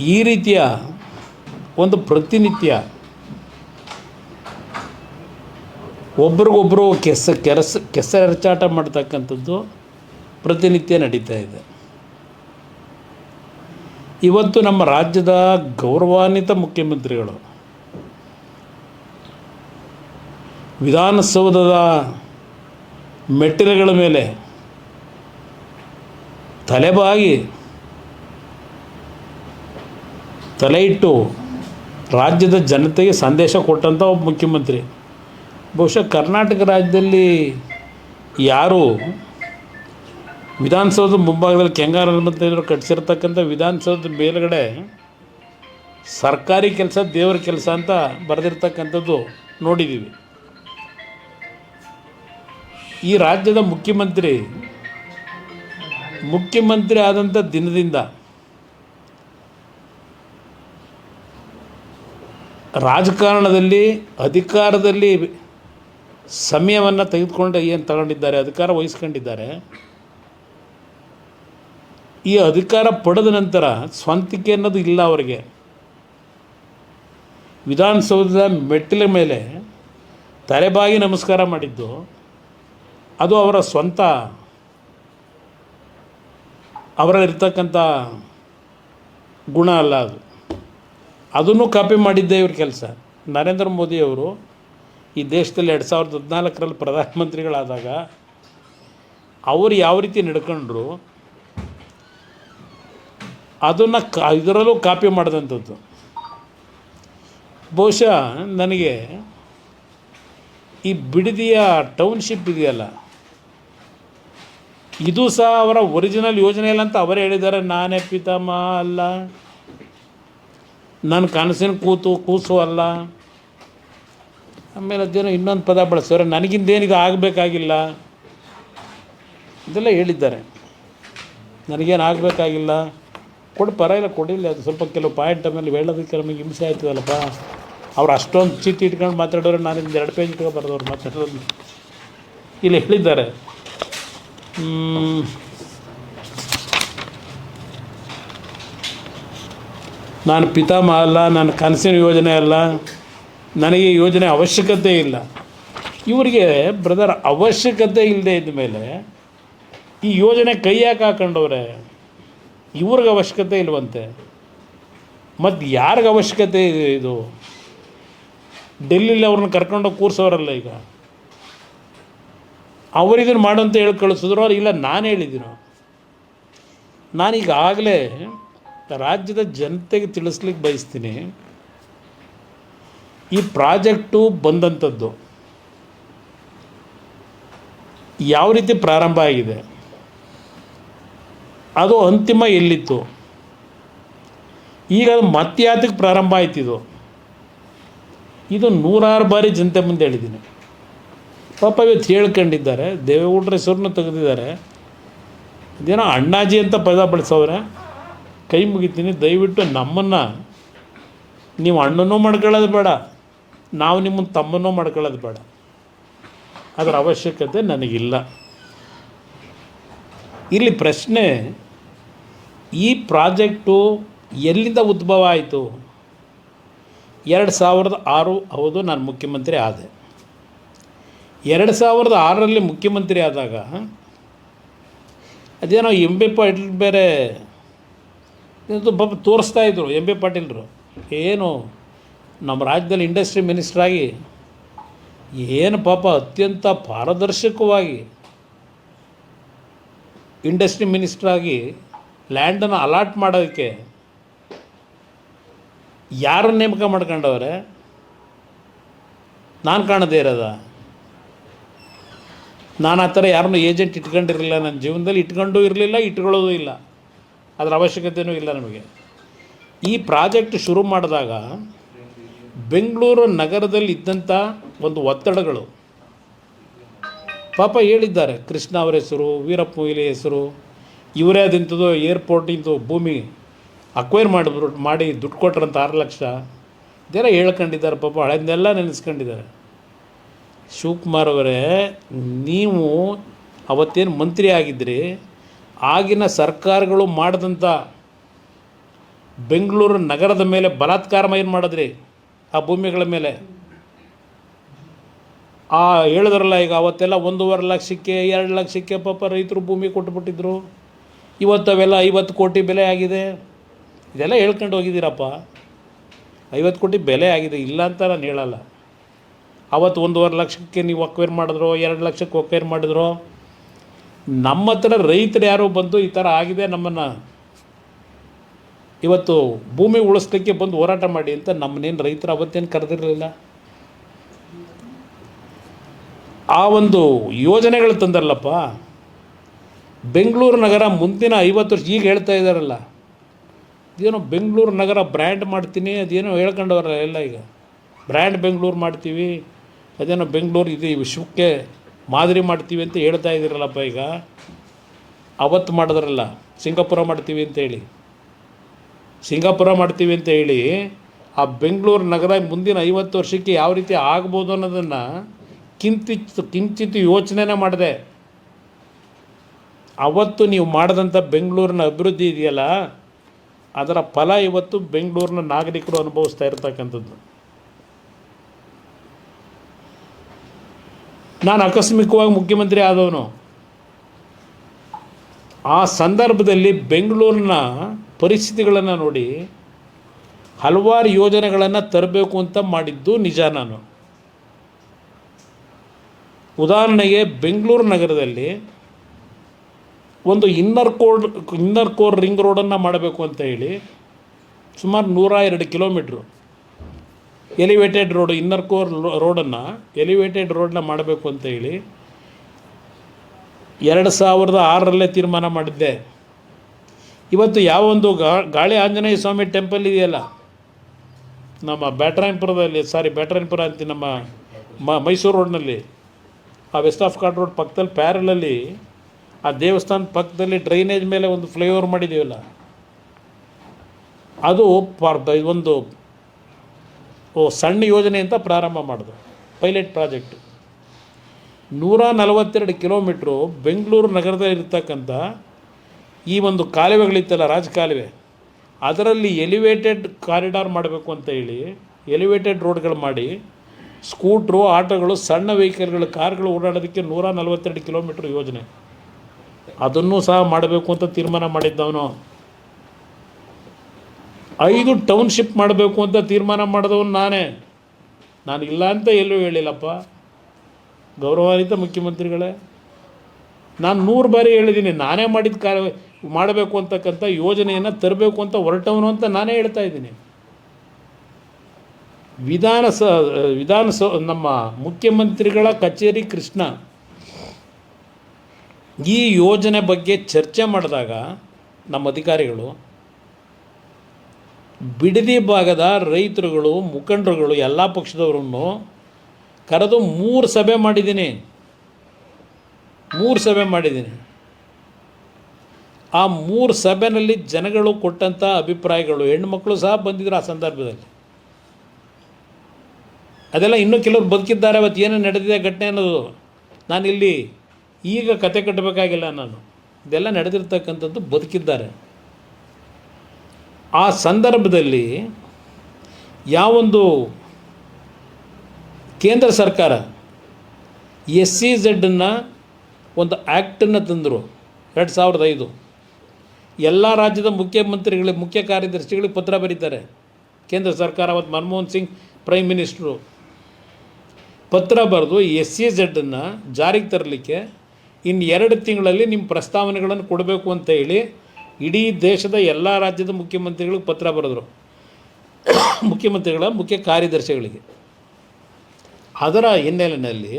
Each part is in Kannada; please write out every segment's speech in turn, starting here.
ಈ ರೀತಿಯ ಒಂದು ಪ್ರತಿನಿತ್ಯ ಒಬ್ರಿಗೊಬ್ಬರು ಕೆಸರೆರಚಾಟ ಮಾಡ್ತಕ್ಕಂಥದ್ದು ಪ್ರತಿನಿತ್ಯ ನಡೀತಾ ಇದೆ. ಇವತ್ತು ನಮ್ಮ ರಾಜ್ಯದ ಗೌರವಾನ್ವಿತ ಮುಖ್ಯಮಂತ್ರಿಗಳು ವಿಧಾನಸೌಧದ ಮೆಟ್ಟಿಲುಗಳ ಮೇಲೆ ತಲೆಬಾಗಿ ತಲೆ ಇಟ್ಟು ರಾಜ್ಯದ ಜನತೆಗೆ ಸಂದೇಶ ಕೊಟ್ಟಂಥ ಒಬ್ಬ ಮುಖ್ಯಮಂತ್ರಿ. ಬಹುಶಃ ಕರ್ನಾಟಕ ರಾಜ್ಯದಲ್ಲಿ ಯಾರು ವಿಧಾನಸೌಧದ ಮುಂಭಾಗದಲ್ಲಿ ಕೆಂಗಾರ ಮಂತ್ರಿಗಳು ಕಟ್ಟಿಸಿರ್ತಕ್ಕಂಥ ವಿಧಾನಸೌಧದ ಮೇಲುಗಡೆ ಸರ್ಕಾರಿ ಕೆಲಸ ದೇವರ ಕೆಲಸ ಅಂತ ಬರೆದಿರ್ತಕ್ಕಂಥದ್ದು ನೋಡಿದ್ದೀವಿ. ಈ ರಾಜ್ಯದ ಮುಖ್ಯಮಂತ್ರಿ ಆದಂಥ ದಿನದಿಂದ ರಾಜಕಾರಣದಲ್ಲಿ ಅಧಿಕಾರದಲ್ಲಿ ಸಮಯವನ್ನು ತೆಗೆದುಕೊಂಡು ಏನು ತಗೊಂಡಿದ್ದಾರೆ, ಅಧಿಕಾರ ವಹಿಸ್ಕೊಂಡಿದ್ದಾರೆ. ಈ ಅಧಿಕಾರ ಪಡೆದ ನಂತರ ಸ್ವಂತಿಕೆ ಅನ್ನೋದು ಇಲ್ಲ ಅವರಿಗೆ. ವಿಧಾನಸೌಧದ ಮೆಟ್ಟಿಲ ಮೇಲೆ ತಲೆಬಾಗಿ ನಮಸ್ಕಾರ ಮಾಡಿದ್ದು ಅದು ಅವರ ಸ್ವಂತ, ಅವರಲ್ಲಿರ್ತಕ್ಕಂಥ ಗುಣ ಅಲ್ಲ. ಅದನ್ನು ಕಾಪಿ ಮಾಡಿದ್ದೇ ಇವ್ರ ಕೆಲಸ. ನರೇಂದ್ರ ಮೋದಿಯವರು ಈ ದೇಶದಲ್ಲಿ 2014ರಲ್ಲಿ ಪ್ರಧಾನಮಂತ್ರಿಗಳಾದಾಗ ಅವರು ಯಾವ ರೀತಿ ನಡ್ಕೊಂಡ್ರು ಅದನ್ನು ಇದರಲ್ಲೂ ಕಾಪಿ ಮಾಡಿದಂಥದ್ದು. ಬಹುಶಃ ನನಗೆ ಈ ಬಿಡದಿಯ ಟೌನ್ಶಿಪ್ ಇದೆಯಲ್ಲ, ಇದು ಸಹ ಅವರ ಒರಿಜಿನಲ್ ಯೋಜನೆ ಇಲ್ಲ ಅಂತ ಅವರೇ ಹೇಳಿದ್ದಾರೆ. ನಾನೇ ಪಿತಾಮಹ ಅಲ್ಲ, ನನ್ನ ಕನಸಿನ ಕೂಸು ಅಲ್ಲ. ಆಮೇಲೆ ಅದೇನೋ ಇನ್ನೊಂದು ಪದ ಬಳಸೋರೆ, ನನಗಿಂದೇನಿದು ಆಗಬೇಕಾಗಿಲ್ಲ ಇದೆಲ್ಲ ಹೇಳಿದ್ದಾರೆ. ನನಗೇನು ಆಗಬೇಕಾಗಿಲ್ಲ, ಪರವಾಗಿಲ್ಲ ಕೊಡಿಲ್ಲ. ಅದು ಸ್ವಲ್ಪ ಕೆಲವು ಪಾಯಿಂಟ್ ಆಮೇಲೆ ಹೇಳೋದಕ್ಕೆ ನಮಗೆ ಹಿಂಸೆ ಆಯ್ತದಲ್ಲಪ್ಪ. ಅವ್ರು ಅಷ್ಟೊಂದು ಚೀಟಿ ಇಟ್ಕೊಂಡು ಮಾತಾಡೋರು, ನಾನು 2 ಪೇಜ್ ಇಟ್ಕೊಂಡು ಬರೆದವ್ರು ಮಾತಾಡೋದು ಇಲ್ಲಿ ಹೇಳಿದ್ದಾರೆ. ನಾನು ಪಿತಾಮಹ ಅಲ್ಲ, ನನ್ನ ಕನಸಿನ ಯೋಜನೆ ಅಲ್ಲ, ನನಗೆ ಈ ಯೋಜನೆ ಅವಶ್ಯಕತೆ ಇಲ್ಲ. ಇವರಿಗೆ ಬ್ರದರ್ ಅವಶ್ಯಕತೆ ಇಲ್ಲದೆ ಇದ್ದ ಮೇಲೆ ಈ ಯೋಜನೆ ಕೈ ಯಾಕೆ ಹಾಕೊಂಡವ್ರೆ? ಇವ್ರಿಗೆ ಅವಶ್ಯಕತೆ ಇಲ್ವಂತೆ, ಮತ್ತು ಯಾರಿಗೆ ಅವಶ್ಯಕತೆ ಇದೆ? ಇದು ಡೆಲ್ಲಿಲಿ ಅವ್ರನ್ನ ಕರ್ಕೊಂಡೋಗಿ ಕೂರಿಸೋರಲ್ಲ. ಈಗ ಅವರಿದನ್ನು ಮಾಡೋಂತ ಹೇಳಿ ಕಳಿಸಿದ್ರು. ಅವ್ರು ಇಲ್ಲ ನಾನು ಹೇಳಿದ್ದೀನೋ. ನಾನೀಗಾಗಲೇ ರಾಜ್ಯದ ಜನತೆಗೆ ತಿಳಿಸ್ಲಿಕ್ಕೆ ಬಯಸ್ತೀನಿ, ಈ ಪ್ರಾಜೆಕ್ಟು ಬಂದಂಥದ್ದು ಯಾವ ರೀತಿ ಪ್ರಾರಂಭ ಆಗಿದೆ, ಅದು ಅಂತಿಮ ಎಲ್ಲಿತ್ತು, ಈಗ ಅದು ಮತ್ಯಾತಕ್ಕೆ ಪ್ರಾರಂಭ ಆಯ್ತಿದು, ಇದು 100 ಬಾರಿ ಜನತೆ ಮುಂದೆ ಹೇಳಿದ್ದೀನಿ. ಪಾಪ ಇವತ್ತು ಹೇಳ್ಕೊಂಡಿದ್ದಾರೆ, ದೇವೇಗೌಡರ ಹೆಸರನ್ನು ತೆಗೆದಿದ್ದಾರೆ. ಇದೇನೋ ಅಣ್ಣಾಜಿ ಅಂತ ಪದ ಬಳಸೋರೆ. ಕೈ ಮುಗಿತೀನಿ, ದಯವಿಟ್ಟು ನಮ್ಮನ್ನು ನೀವು ಅಣ್ಣನೂ ಮಾಡ್ಕೊಳ್ಳೋದು ಬೇಡ, ನಾವು ನಿಮ್ಮನ್ನು ತಮ್ಮನೂ ಮಾಡ್ಕೊಳ್ಳೋದು ಬೇಡ. ಅದರ ಅವಶ್ಯಕತೆ ನನಗಿಲ್ಲ. ಇಲ್ಲಿ ಪ್ರಶ್ನೆ, ಈ ಪ್ರಾಜೆಕ್ಟು ಎಲ್ಲಿಂದ ಉದ್ಭವ ಆಯಿತು? 2006 ಹೌದು, ನಾನು ಮುಖ್ಯಮಂತ್ರಿ ಆದೆ. 2006ರಲ್ಲಿ ಮುಖ್ಯಮಂತ್ರಿ ಆದಾಗ ಅದೇನೋ ಎಂ.ಬಿ. ಪಾಟೀಲ್ ಬೇರೆ ಪಾಪ ತೋರಿಸ್ತಾಯಿದ್ರು. ಎಂ.ಬಿ. ಪಾಟೀಲ್ರು ಏನು ನಮ್ಮ ರಾಜ್ಯದಲ್ಲಿ ಇಂಡಸ್ಟ್ರಿ ಮಿನಿಸ್ಟ್ರಾಗಿ ಏನು ಪಾಪ ಅತ್ಯಂತ ಪಾರದರ್ಶಕವಾಗಿ ಇಂಡಸ್ಟ್ರಿ ಮಿನಿಸ್ಟ್ರಾಗಿ ಲ್ಯಾಂಡನ್ನು ಅಲಾಟ್ ಮಾಡೋದಕ್ಕೆ ಯಾರನ್ನು ನೇಮಕ ಮಾಡ್ಕೊಂಡವ್ರೆ? ನಾನು ಕಾಣದೇ ಇರೋದ? ನಾನು ಆ ಥರ ಯಾರನ್ನೂ ಏಜೆಂಟ್ ಇಟ್ಕೊಂಡಿರಲಿಲ್ಲ ನನ್ನ ಜೀವನದಲ್ಲಿ, ಇಟ್ಕೊಂಡೂ ಇರಲಿಲ್ಲ, ಇಟ್ಕೊಳ್ಳೋದು ಇಲ್ಲ. ಅದರ ಅವಶ್ಯಕತೆಯೂ ಇಲ್ಲ ನಮಗೆ. ಈ ಪ್ರಾಜೆಕ್ಟ್ ಶುರು ಮಾಡಿದಾಗ ಬೆಂಗಳೂರು ನಗರದಲ್ಲಿ ಇದ್ದಂಥ ಒಂದು ಒತ್ತಡಗಳು ಪಾಪ ಹೇಳಿದ್ದಾರೆ. ಕೃಷ್ಣ ಅವರ ಹೆಸರು, ವೀರಪ್ಪ ಮೊಯ್ಲಿ ಹೆಸರು, ಇವರೇ ಅದಿಂಥದ್ದು ಏರ್ಪೋರ್ಟಿಂದು ಭೂಮಿ ಅಕ್ವೈರ್ ಮಾಡಿ ದುಡ್ಡು ಕೊಟ್ರಂತ 6 ಲಕ್ಷ ಇದೆಲ್ಲ ಹೇಳ್ಕೊಂಡಿದ್ದಾರೆ. ಪಾಪ ಹಳೆದನ್ನೆಲ್ಲ ನೆನೆಸ್ಕೊಂಡಿದ್ದಾರೆ. ಶಿವಕುಮಾರ್ ಅವರೇ, ನೀವು ಅವತ್ತೇನು ಮಂತ್ರಿ ಆಗಿದ್ರಿ, ಆಗಿನ ಸರ್ಕಾರಗಳು ಮಾಡಿದಂಥ ಬೆಂಗಳೂರು ನಗರದ ಮೇಲೆ ಬಲಾತ್ಕಾರ ಏನು ಮಾಡಿದ್ರಿ ಆ ಭೂಮಿಗಳ ಮೇಲೆ. ಹೇಳಿದ್ರಲ್ಲ ಈಗ ಅವತ್ತೆಲ್ಲ 1.5 ಲಕ್ಷಕ್ಕೆ 2 ಲಕ್ಷಕ್ಕೆ ಪಾಪ ರೈತರು ಭೂಮಿ ಕೊಟ್ಟುಬಿಟ್ಟಿದ್ರು. ಇವತ್ತು ಅವೆಲ್ಲ 50 ಕೋಟಿ ಬೆಲೆ ಆಗಿದೆ. ಇದೆಲ್ಲ ಹೇಳ್ಕೊಂಡು ಹೋಗಿದ್ದೀರಪ್ಪ. 50 ಕೋಟಿ ಬೆಲೆ ಆಗಿದೆ, ಇಲ್ಲ ಅಂತ ನಾನು ಹೇಳಲ್ಲ. ಅವತ್ತು 1.5 ಲಕ್ಷಕ್ಕೆ ನೀವು ಅಕ್ವೈರ್ ಮಾಡಿದ್ರು, 2 ಲಕ್ಷಕ್ಕೆ ಅಕ್ವೈರ್ ಮಾಡಿದ್ರು. ನಮ್ಮ ಹತ್ರ ರೈತರು ಯಾರೋ ಬಂದು ಈ ಥರ ಆಗಿದೆ, ನಮ್ಮನ್ನು ಇವತ್ತು ಭೂಮಿ ಉಳಿಸ್ಲಿಕ್ಕೆ ಬಂದು ಹೋರಾಟ ಮಾಡಿ ಅಂತ ನಮ್ಮನ್ನೇನು ರೈತರು ಅವತ್ತೇನು ಕರೆದಿರಲಿಲ್ಲ. ಆ ಒಂದು ಯೋಜನೆಗಳು ತಂದರಲ್ಲಪ್ಪ. ಬೆಂಗಳೂರು ನಗರ ಮುಂದಿನ 50 ವರ್ಷ ಈಗ ಹೇಳ್ತಾ ಇದ್ದಾರಲ್ಲ, ಇದೇನೋ ಬೆಂಗಳೂರು ನಗರ ಬ್ರ್ಯಾಂಡ್ ಮಾಡ್ತೀನಿ ಅದೇನೋ ಹೇಳ್ಕೊಂಡವ್ರಲ್ಲ ಎಲ್ಲ. ಈಗ ಬ್ರ್ಯಾಂಡ್ ಬೆಂಗಳೂರು ಮಾಡ್ತೀವಿ, ಅದೇನೋ ಬೆಂಗಳೂರು ಇದು ವಿಶ್ವಕ್ಕೆ ಮಾದರಿ ಮಾಡ್ತೀವಿ ಅಂತ ಹೇಳ್ತಾ ಇದ್ದೀರಲ್ಲಪ್ಪ. ಈಗ ಅವತ್ತು ಮಾಡಿದ್ರಲ್ಲ ಸಿಂಗಾಪುರ ಮಾಡ್ತೀವಿ ಅಂತೇಳಿ, ಸಿಂಗಾಪುರ ಮಾಡ್ತೀವಿ ಅಂತ ಹೇಳಿ ಆ ಬೆಂಗಳೂರು ನಗರ ಮುಂದಿನ 50 ವರ್ಷಕ್ಕೆ ಯಾವ ರೀತಿ ಆಗ್ಬೋದು ಅನ್ನೋದನ್ನು ಕಿಂಚಿತ್ ಯೋಚನೆನೇ ಮಾಡಿದೆ. ಅವತ್ತು ನೀವು ಮಾಡಿದಂಥ ಬೆಂಗಳೂರಿನ ಅಭಿವೃದ್ಧಿ ಇದೆಯಲ್ಲ, ಅದರ ಫಲ ಇವತ್ತು ಬೆಂಗಳೂರಿನ ನಾಗರಿಕರು ಅನುಭವಿಸ್ತಾ ಇರ್ತಕ್ಕಂಥದ್ದು. ನಾನು ಆಕಸ್ಮಿಕವಾಗಿ ಮುಖ್ಯಮಂತ್ರಿ ಆದವನು. ಆ ಸಂದರ್ಭದಲ್ಲಿ ಬೆಂಗಳೂರಿನ ಪರಿಸ್ಥಿತಿಗಳನ್ನು ನೋಡಿ ಹಲವಾರು ಯೋಜನೆಗಳನ್ನು ತರಬೇಕು ಅಂತ ಮಾಡಿದ್ದು ನಿಜ. ನಾನು ಉದಾಹರಣೆಗೆ ಬೆಂಗಳೂರು ನಗರದಲ್ಲಿ ಒಂದು ಇನ್ನರ್ ಕೋರ್ ರಿಂಗ್ ರೋಡನ್ನು ಮಾಡಬೇಕು ಅಂತ ಹೇಳಿ ಸುಮಾರು 102 kilometre elevated road, inner core ರೋಡನ್ನು ಎಲಿವೇಟೆಡ್ ರೋಡನ್ನ ಮಾಡಬೇಕು ಅಂತ ಹೇಳಿ 2006ರಲ್ಲೇ ತೀರ್ಮಾನ ಮಾಡಿದ್ದೆ. ಇವತ್ತು ಯಾವೊಂದು ಗಾಳಿ ಆಂಜನೇಯ ಸ್ವಾಮಿ ಟೆಂಪಲ್ ಇದೆಯಲ್ಲ ನಮ್ಮ ಬ್ಯಾಟರಾಯನಪುರ ಅಂತೀನಿ, ನಮ್ಮ ಮೈಸೂರು ರೋಡ್ನಲ್ಲಿ, ಆ ವೆಸ್ಟ್ ಆಫ್ ಕಾರ್ಡ್ ರೋಡ್ ಪಕ್ಕದಲ್ಲಿ ಪ್ಯಾರಲಲ್ಲಿ ಆ ದೇವಸ್ಥಾನದ ಪಕ್ಕದಲ್ಲಿ ಡ್ರೈನೇಜ್ ಮೇಲೆ ಒಂದು ಫ್ಲೈಓವರ್ ಮಾಡಿದ್ದೀವಲ್ಲ, ಅದು ಒಂದು ಸಣ್ಣ ಯೋಜನೆ ಅಂತ ಪ್ರಾರಂಭ ಮಾಡಿದ್ರು, ಪೈಲಟ್ ಪ್ರಾಜೆಕ್ಟ್. 142 ಕಿಲೋಮೀಟ್ರು ಬೆಂಗಳೂರು ನಗರದಲ್ಲಿರ್ತಕ್ಕಂಥ ಈ ಒಂದು ಕಾಲುವೆಗಳಿತ್ತಲ್ಲ, ರಾಜಕಾಲುವೆ, ಅದರಲ್ಲಿ ಎಲಿವೇಟೆಡ್ ಕಾರಿಡಾರ್ ಮಾಡಬೇಕು ಅಂತ ಹೇಳಿ ಎಲಿವೇಟೆಡ್ ರೋಡ್ಗಳು ಮಾಡಿ ಸ್ಕೂಟ್ರು, ಆಟೋಗಳು, ಸಣ್ಣ ವೆಹಿಕಲ್ಗಳು, ಕಾರ್ಗಳು ಓಡಾಡೋದಕ್ಕೆ 142 ಕಿಲೋಮೀಟ್ರ್ ಯೋಜನೆ, ಅದನ್ನು ಸಹ ಮಾಡಬೇಕು ಅಂತ ತೀರ್ಮಾನ ಮಾಡಿದ್ದವನು. 5 ಟೌನ್ಶಿಪ್ ಮಾಡಬೇಕು ಅಂತ ತೀರ್ಮಾನ ಮಾಡಿದವನು ನಾನೇ. ನಾನು ಇಲ್ಲ ಅಂತ ಎಲ್ಲೂ ಹೇಳಿಲ್ಲಪ್ಪ, ಗೌರವಾನ್ವಿತ ಮುಖ್ಯಮಂತ್ರಿಗಳೇ. ನಾನು 100 ಬಾರಿ ಹೇಳಿದ್ದೀನಿ, ನಾನೇ ಮಾಡಬೇಕು ಅಂತಕ್ಕಂಥ ಯೋಜನೆಯನ್ನು ತರಬೇಕು ಅಂತ ಹೊರಟವನು ಅಂತ ನಾನೇ ಹೇಳ್ತಾ ಇದ್ದೀನಿ. ನಮ್ಮ ಮುಖ್ಯಮಂತ್ರಿಗಳ ಕಚೇರಿ ಕೃಷ್ಣ ಈ ಯೋಜನೆ ಬಗ್ಗೆ ಚರ್ಚೆ ಮಾಡಿದಾಗ ನಮ್ಮ ಅಧಿಕಾರಿಗಳು ಬಿಡದಿ ಭಾಗದ ರೈತರುಗಳು, ಮುಖಂಡರುಗಳು, ಎಲ್ಲ ಪಕ್ಷದವರನ್ನು ಕರೆದು 3 ಸಭೆ ಮಾಡಿದ್ದೀನಿ. ಆ 3 ಸಭೆಯಲ್ಲಿ ಜನಗಳು ಕೊಟ್ಟಂಥ ಅಭಿಪ್ರಾಯಗಳು, ಹೆಣ್ಣುಮಕ್ಕಳು ಸಹ ಬಂದಿದ್ದರು ಆ ಸಂದರ್ಭದಲ್ಲಿ. ಅದೆಲ್ಲ ಇನ್ನೂ ಕೆಲವರು ಬದುಕಿದ್ದಾರೆ, ಅವತ್ತು ಏನೇನು ನಡೆದಿದೆ ಘಟನೆ ಅನ್ನೋದು ನಾನಿಲ್ಲಿ ಈಗ ಕತೆ ಕಟ್ಟಬೇಕಾಗಿಲ್ಲ. ಇದೆಲ್ಲ ನಡೆದಿರ್ತಕ್ಕಂಥದ್ದು, ಬದುಕಿದ್ದಾರೆ. ಆ ಸಂದರ್ಭದಲ್ಲಿ ಯಾವೊಂದು ಕೇಂದ್ರ ಸರ್ಕಾರ SEZ ಒಂದು ಆ್ಯಕ್ಟನ್ನು ತಂದರು 2005. ಎಲ್ಲ ರಾಜ್ಯದ ಮುಖ್ಯ ಕಾರ್ಯದರ್ಶಿಗಳಿಗೆ ಪತ್ರ ಬರೀತಾರೆ ಕೇಂದ್ರ ಸರ್ಕಾರ. ಅವತ್ತು ಮನಮೋಹನ್ ಸಿಂಗ್ ಪ್ರೈಮ್ ಮಿನಿಸ್ಟ್ರು ಪತ್ರ ಬರೆದು SEZ ಜಾರಿಗೆ ತರಲಿಕ್ಕೆ ಇನ್ನು 2 ತಿಂಗಳಲ್ಲಿ ನಿಮ್ಮ ಪ್ರಸ್ತಾವನೆಗಳನ್ನು ಕೊಡಬೇಕು ಅಂತ ಹೇಳಿ ಇಡೀ ದೇಶದ ಎಲ್ಲ ರಾಜ್ಯದ ಮುಖ್ಯಮಂತ್ರಿಗಳಿಗೆ ಪತ್ರ ಬರೆದರು, ಮುಖ್ಯಮಂತ್ರಿಗಳ ಮುಖ್ಯ ಕಾರ್ಯದರ್ಶಿಗಳಿಗೆ. ಅದರ ಹಿನ್ನೆಲೆಯಲ್ಲಿ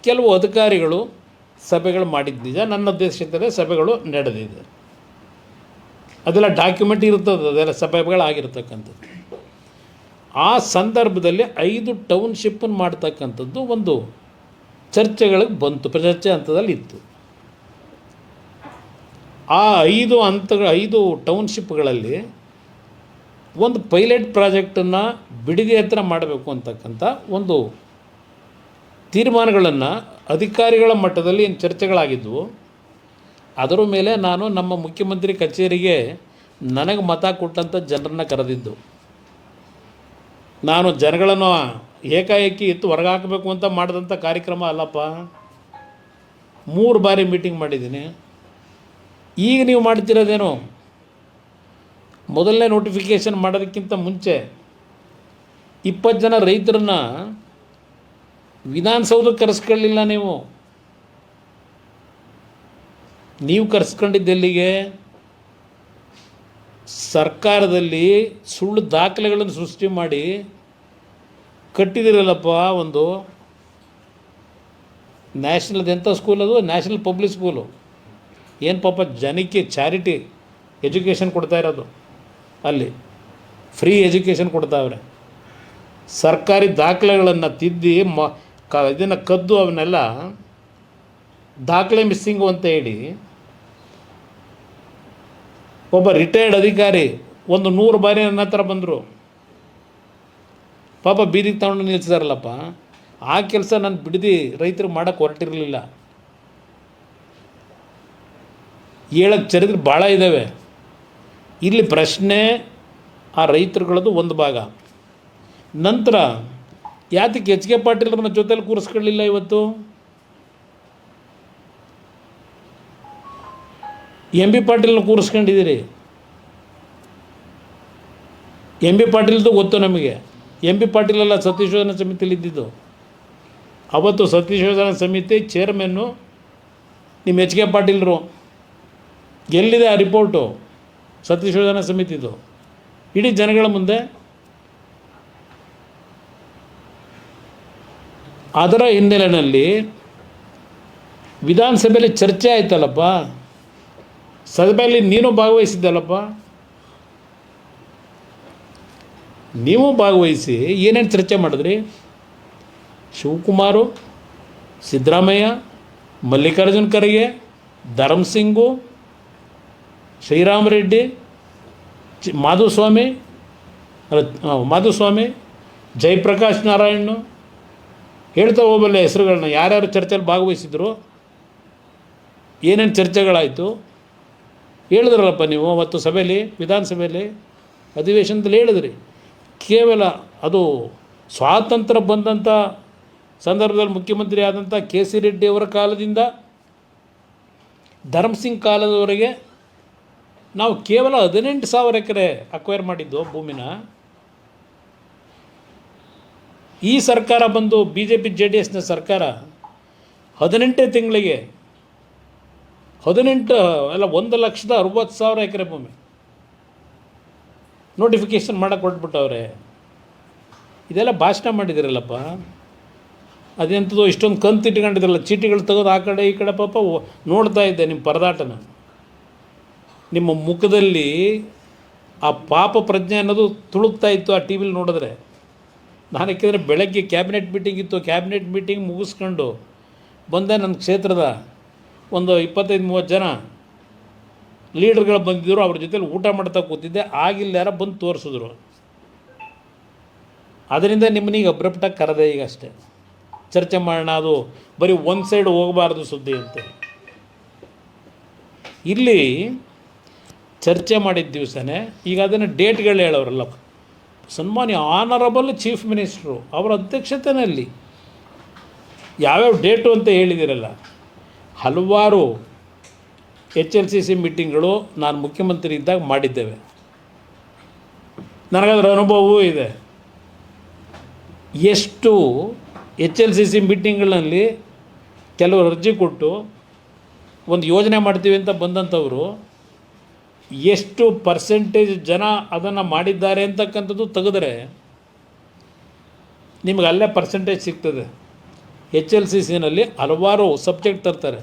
ಕೆಲವು ಅಧಿಕಾರಿಗಳು ಸಭೆಗಳು ಮಾಡಿದ್ದು ನಿಜ, ನನ್ನ ಅಧ್ಯಕ್ಷತೆಯಲ್ಲಿ ಸಭೆಗಳು ನಡೆದಿದೆ. ಅದೆಲ್ಲ ಡಾಕ್ಯುಮೆಂಟ್ ಇರ್ತದೆ, ಅದೆಲ್ಲ ಸಭೆಗಳಾಗಿರ್ತಕ್ಕಂಥದ್ದು. ಆ ಸಂದರ್ಭದಲ್ಲಿ 5 ಟೌನ್ಶಿಪ್ಪನ್ನು ಮಾಡ್ತಕ್ಕಂಥದ್ದು ಒಂದು ಚರ್ಚೆಗಳಿಗೆ ಬಂತು, ಚರ್ಚೆ ಹಂತದಲ್ಲಿ ಇತ್ತು. ಆ 5 ಟೌನ್ಶಿಪ್ಗಳಲ್ಲಿ ಒಂದು ಪೈಲಟ್ ಪ್ರಾಜೆಕ್ಟನ್ನು ಬಿಡದಿ ಹತ್ರ ಮಾಡಬೇಕು ಅಂತಕ್ಕಂಥ ಒಂದು ತೀರ್ಮಾನಗಳನ್ನು ಅಧಿಕಾರಿಗಳ ಮಟ್ಟದಲ್ಲಿ ಏನು ಚರ್ಚೆಗಳಾಗಿದ್ದವು, ಅದರ ಮೇಲೆ ನಾನು ನಮ್ಮ ಮುಖ್ಯಮಂತ್ರಿ ಕಚೇರಿಗೆ ನನಗೆ ಮತ ಕೊಟ್ಟಂಥ ಜನರನ್ನ ಕರೆದಿದ್ದು. ನಾನು ಜನಗಳನ್ನು ಏಕಾಏಕಿ ಎತ್ತು ಹೊರಗೆ ಹಾಕಬೇಕು ಅಂತ ಮಾಡಿದಂಥ ಕಾರ್ಯಕ್ರಮ ಅಲ್ಲಪ್ಪ. 3 ಬಾರಿ ಮೀಟಿಂಗ್ ಮಾಡಿದ್ದೀನಿ. ಈಗ ನೀವು ಮಾಡ್ತಿರೋದೇನು, ಮೊದಲನೇ ನೋಟಿಫಿಕೇಷನ್ ಮಾಡೋದಕ್ಕಿಂತ ಮುಂಚೆ 20 ಜನ ರೈತರನ್ನ ವಿಧಾನಸೌಧಕ್ಕೆ ಕರೆಸ್ಕೊಳ್ಳಿಲ್ಲ. ನೀವು ಕರೆಸ್ಕೊಂಡಿದ್ದೆಲ್ಲಿಗೆ? ಸರ್ಕಾರದಲ್ಲಿ ಸುಳ್ಳು ದಾಖಲೆಗಳನ್ನು ಸೃಷ್ಟಿ ಮಾಡಿ ಕಟ್ಟಿದಿರಲ್ಲಪ್ಪ. ಒಂದು ನ್ಯಾಷನಲ್ ಎಂಥ ಸ್ಕೂಲ್ ಅದು, ನ್ಯಾಷನಲ್ ಪಬ್ಲಿಕ್ ಸ್ಕೂಲು. ಏನು ಪಾಪ ಜನಕ್ಕೆ ಚಾರಿಟಿ ಎಜುಕೇಷನ್ ಕೊಡ್ತಾ ಇರೋದು, ಅಲ್ಲಿ ಫ್ರೀ ಎಜುಕೇಷನ್ ಕೊಡ್ತಾವ್ರೆ. ಸರ್ಕಾರಿ ದಾಖಲೆಗಳನ್ನು ತಿದ್ದಿ ಇದನ್ನು ಕದ್ದು ಅವನ್ನೆಲ್ಲ ದಾಖಲೆ ಮಿಸ್ಸಿಂಗು ಅಂತ ಹೇಳಿ ಒಬ್ಬ ರಿಟೈರ್ಡ್ ಅಧಿಕಾರಿ 100 ಬಾರಿ ನನ್ನ ಹತ್ರ ಬಂದರು. ಪಾಪ ಬೀದಿಗೆ ತಗೊಂಡು ನಿಲ್ಲಿಸಿದಾರಲ್ಲಪ್ಪ. ಆ ಕೆಲಸ ನಾನು ಬಿಡದಿ ರೈತರು ಮಾಡೋಕ್ಕೆ ಹೊರಟಿರಲಿಲ್ಲ. ಹೇಳಕ್ಕೆ ಚರಿತ್ರೆ ಭಾಳ ಇದ್ದಾವೆ. ಇಲ್ಲಿ ಪ್ರಶ್ನೆ ಆ ರೈತರುಗಳದ್ದು ಒಂದು ಭಾಗ. ನಂತರ ಯಾತಕ್ಕೆ ಎಚ್ ಕೆ ಪಾಟೀಲ್ರನ್ನ ಜೊತೆಲಿ ಕೂರಿಸ್ಕೊಳ್ಳಿಲ್ಲ? ಇವತ್ತು ಎಂ ಬಿ ಪಾಟೀಲ್ನ ಕೂರಿಸ್ಕೊಂಡಿದ್ದೀರಿ. ಎಂ ಬಿ ಪಾಟೀಲ್ದು ಗೊತ್ತು ನಮಗೆ. ಎಂ ಬಿ ಪಾಟೀಲೆಲ್ಲ ಸತ್ಯಶೋಧನಾ ಸಮಿತಿಯಲ್ಲಿ ಇದ್ದಿದ್ದು. ಅವತ್ತು ಸತ್ಯಶೋಧನಾ ಸಮಿತಿ ಚೇರ್ಮನ್ನು ನಿಮ್ಮ ಎಚ್ ಕೆ ಪಾಟೀಲ್ರು. ಎಲ್ಲಿದೆ ಆ ರಿಪೋರ್ಟು ಸತ್ಯಶೋಧನಾ ಸಮಿತಿದು? ಇಡೀ ಜನಗಳ ಮುಂದೆ. ಅದರ ಹಿನ್ನೆಲೆಯಲ್ಲಿ ವಿಧಾನಸಭೆಯಲ್ಲಿ ಚರ್ಚೆ ಆಯ್ತಲ್ಲಪ್ಪ. ಸಭೆಯಲ್ಲಿ ನೀನು ಭಾಗವಹಿಸಿದ್ದಲ್ಲಪ್ಪ. ನೀವು ಭಾಗವಹಿಸಿ ಏನೇನು ಚರ್ಚೆ ಮಾಡಿದ್ರಿ? ಶಿವಕುಮಾರು, ಸಿದ್ದರಾಮಯ್ಯ, ಮಲ್ಲಿಕಾರ್ಜುನ್ ಖರ್ಗೆ, ಧರ್ಮಸಿಂಗು, ಶ್ರೀರಾಮರೆಡ್ಡಿ, ಮಾಧುಸ್ವಾಮಿ, ಜಯಪ್ರಕಾಶ್ ನಾರಾಯಣ್, ಹೇಳ್ತಾ ಹೋಗಬಲ್ಲ ಹೆಸರುಗಳನ್ನ. ಯಾರ್ಯಾರು ಚರ್ಚೆಯಲ್ಲಿ ಭಾಗವಹಿಸಿದ್ರು, ಏನೇನು ಚರ್ಚೆಗಳಾಯಿತು ಹೇಳಿದ್ರಲ್ಲಪ್ಪ ನೀವು ಅವತ್ತು ಸಭೆಯಲ್ಲಿ, ವಿಧಾನಸಭೆಯಲ್ಲಿ ಅಧಿವೇಶನದಲ್ಲಿ ಹೇಳಿದ್ರಿ. ಕೇವಲ ಅದು ಸ್ವಾತಂತ್ರ್ಯ ಬಂದಂಥ ಸಂದರ್ಭದಲ್ಲಿ ಮುಖ್ಯಮಂತ್ರಿ ಆದಂಥ ಕೆ ಸಿ ರೆಡ್ಡಿಯವರ ಕಾಲದಿಂದ ಧರ್ಮಸಿಂಗ್ ಕಾಲದವರೆಗೆ ನಾವು ಕೇವಲ 18,000 ಎಕರೆ ಅಕ್ವೈರ್ ಮಾಡಿದ್ದು ಭೂಮಿನ. ಈ ಸರ್ಕಾರ ಬಂದು BJP JDS ಸರ್ಕಾರ 18 ತಿಂಗಳಿಗೆ 1,60,000 ಎಕರೆ ಭೂಮಿ ನೋಟಿಫಿಕೇಷನ್ ಮಾಡಕ್ಕೆ ಕೊಟ್ಬಿಟ್ಟವ್ರೆ. ಇದೆಲ್ಲ ಭಾಷಣ ಮಾಡಿದಿರಲ್ಲಪ್ಪ. ಅದೆಂಥದ್ದು ಇಷ್ಟೊಂದು ಕಂತು ಇಟ್ಕೊಂಡಿದ್ರಲ್ಲ, ಚೀಟಿಗಳು ತೆಗೆದು ಆ ಕಡೆ ಈ ಕಡೆ. ಪಾಪ ನೋಡ್ತಾ ಇದ್ದೆ ನಿಮ್ಮ ಪರದಾಟನ. ನಿಮ್ಮ ಮುಖದಲ್ಲಿ ಆ ಪಾಪ ಪ್ರಜ್ಞೆ ಅನ್ನೋದು ತುಳುಕ್ತಾ ಇತ್ತು ಆ ಟಿ ವಿಲಿ ನೋಡಿದ್ರೆ. ನಾನು ಯಾಕೆಂದರೆ ಬೆಳಗ್ಗೆ ಕ್ಯಾಬಿನೆಟ್ ಮೀಟಿಂಗ್ ಇತ್ತು. ಕ್ಯಾಬಿನೆಟ್ ಮೀಟಿಂಗ್ ಮುಗಿಸ್ಕೊಂಡು ಬಂದೆ. ನನ್ನ ಕ್ಷೇತ್ರದ ಒಂದು 25-30 ಜನ ಲೀಡರ್ಗಳು ಬಂದಿದ್ದರು. ಅವ್ರ ಜೊತೆಲಿ ಊಟ ಮಾಡ್ತಾ ಕೂತಿದ್ದೆ. ಆಗಿಲ್ಲ ಯಾರೋ ಬಂದು ತೋರಿಸಿದ್ರು. ಅದರಿಂದ ನಿಮ್ಮನ್ನೀಗ ಅಬ್ರಪ್ಟಾಗಿ ಕರೆದೆ ಈಗ ಅಷ್ಟೇ. ಚರ್ಚೆ ಮಾಡೋಣ, ಅದು ಬರೀ ಒಂದು ಸೈಡ್ ಹೋಗಬಾರ್ದು ಸುದ್ದಿ ಅಂತ. ಇಲ್ಲಿ ಚರ್ಚೆ ಮಾಡಿದ ದಿವಸನೇ ಈಗ ಅದನ್ನು ಡೇಟ್ಗಳು ಹೇಳೋರಲ್ಲ. ಸನ್ಮಾನ್ಯ ಆನರಬಲ್ ಚೀಫ್ ಮಿನಿಸ್ಟ್ರು ಅವರ ಅಧ್ಯಕ್ಷತೆಯಲ್ಲಿ ಯಾವ್ಯಾವ ಡೇಟು ಅಂತ ಹೇಳಿದಿರಲ್ಲ. ಹಲವಾರು HLCC ಮೀಟಿಂಗ್ಗಳು ನಾನು ಮುಖ್ಯಮಂತ್ರಿ ಇದ್ದಾಗ ಮಾಡಿದ್ದೇವೆ. ನನಗದರ ಅನುಭವವೂ ಇದೆ. ಎಷ್ಟು HLCC ಮೀಟಿಂಗ್ಗಳಲ್ಲಿ ಕೆಲವರು ಅರ್ಜಿ ಕೊಟ್ಟು ಒಂದು ಯೋಜನೆ ಮಾಡ್ತೀವಿ ಅಂತ ಬಂದಂಥವರು ಎಷ್ಟು ಪರ್ಸೆಂಟೇಜ್ ಜನ ಅದನ್ನು ಮಾಡಿದ್ದಾರೆ ಅಂತಕ್ಕಂಥದ್ದು ತೆಗೆದ್ರೆ ನಿಮಗೆ ಅಲ್ಲೇ ಪರ್ಸೆಂಟೇಜ್ ಸಿಗ್ತದೆ. HLCCನಲ್ಲಿ ಹಲವಾರು ಸಬ್ಜೆಕ್ಟ್ ತರ್ತಾರೆ.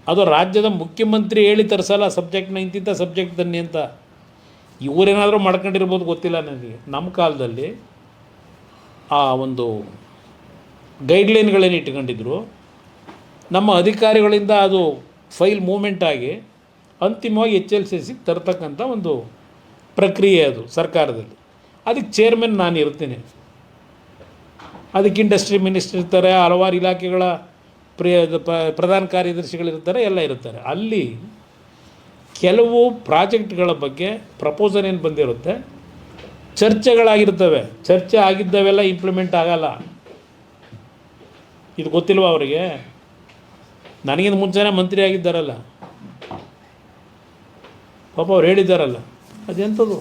ಅದು ರಾಜ್ಯದ ಮುಖ್ಯಮಂತ್ರಿ ಹೇಳಿ ತರಿಸಲ್ಲ ಸಬ್ಜೆಕ್ಟ್ನ, ಇಂತಿಂಥ ಸಬ್ಜೆಕ್ಟ್ ತನ್ನಿ ಅಂತ. ಇವರೇನಾದರೂ ಮಾಡ್ಕೊಂಡಿರ್ಬೋದು ಗೊತ್ತಿಲ್ಲ ನನಗೆ. ನಮ್ಮ ಕಾಲದಲ್ಲಿ ಆ ಒಂದು ಗೈಡ್ಲೈನ್ಗಳೇನು ಇಟ್ಕೊಂಡಿದ್ರು, ನಮ್ಮ ಅಧಿಕಾರಿಗಳಿಂದ ಅದು ಫೈಲ್ ಮೂವ್ಮೆಂಟ್ ಆಗಿ ಅಂತಿಮವಾಗಿ HLCCಗೆ ತರ್ತಕ್ಕಂಥ ಒಂದು ಪ್ರಕ್ರಿಯೆ ಅದು ಸರ್ಕಾರದಲ್ಲಿ. ಅದಕ್ಕೆ ಚೇರ್ಮನ್ ನಾನು ಇರ್ತೀನಿ. ಅದಕ್ಕೆ ಇಂಡಸ್ಟ್ರಿ ಮಿನಿಸ್ಟರ್ ಇರ್ತಾರೆ, ಹಲವಾರು ಇಲಾಖೆಗಳ ಪ್ರಧಾನ ಕಾರ್ಯದರ್ಶಿಗಳಿರ್ತಾರೆ, ಎಲ್ಲ ಇರ್ತಾರೆ. ಅಲ್ಲಿ ಕೆಲವು ಪ್ರಾಜೆಕ್ಟ್ಗಳ ಬಗ್ಗೆ ಪ್ರಪೋಸಲ್ ಏನು ಬಂದಿರುತ್ತೆ, ಚರ್ಚೆಗಳಾಗಿರ್ತವೆ, ಚರ್ಚೆ ಆಗಿದ್ದವೆಲ್ಲ ಇಂಪ್ಲಿಮೆಂಟ್ ಆಗಲ್ಲ. ಇದು ಗೊತ್ತಿಲ್ವ ಅವರಿಗೆ? ನನಗಿಂತ ಮುಂಚೆನೇ ಮಂತ್ರಿ ಆಗಿದ್ದಾರಲ್ಲ, ಪಾಪ ಅವ್ರು ಹೇಳಿದ್ದಾರಲ್ಲ, ಅದೆಂಥದ್ದು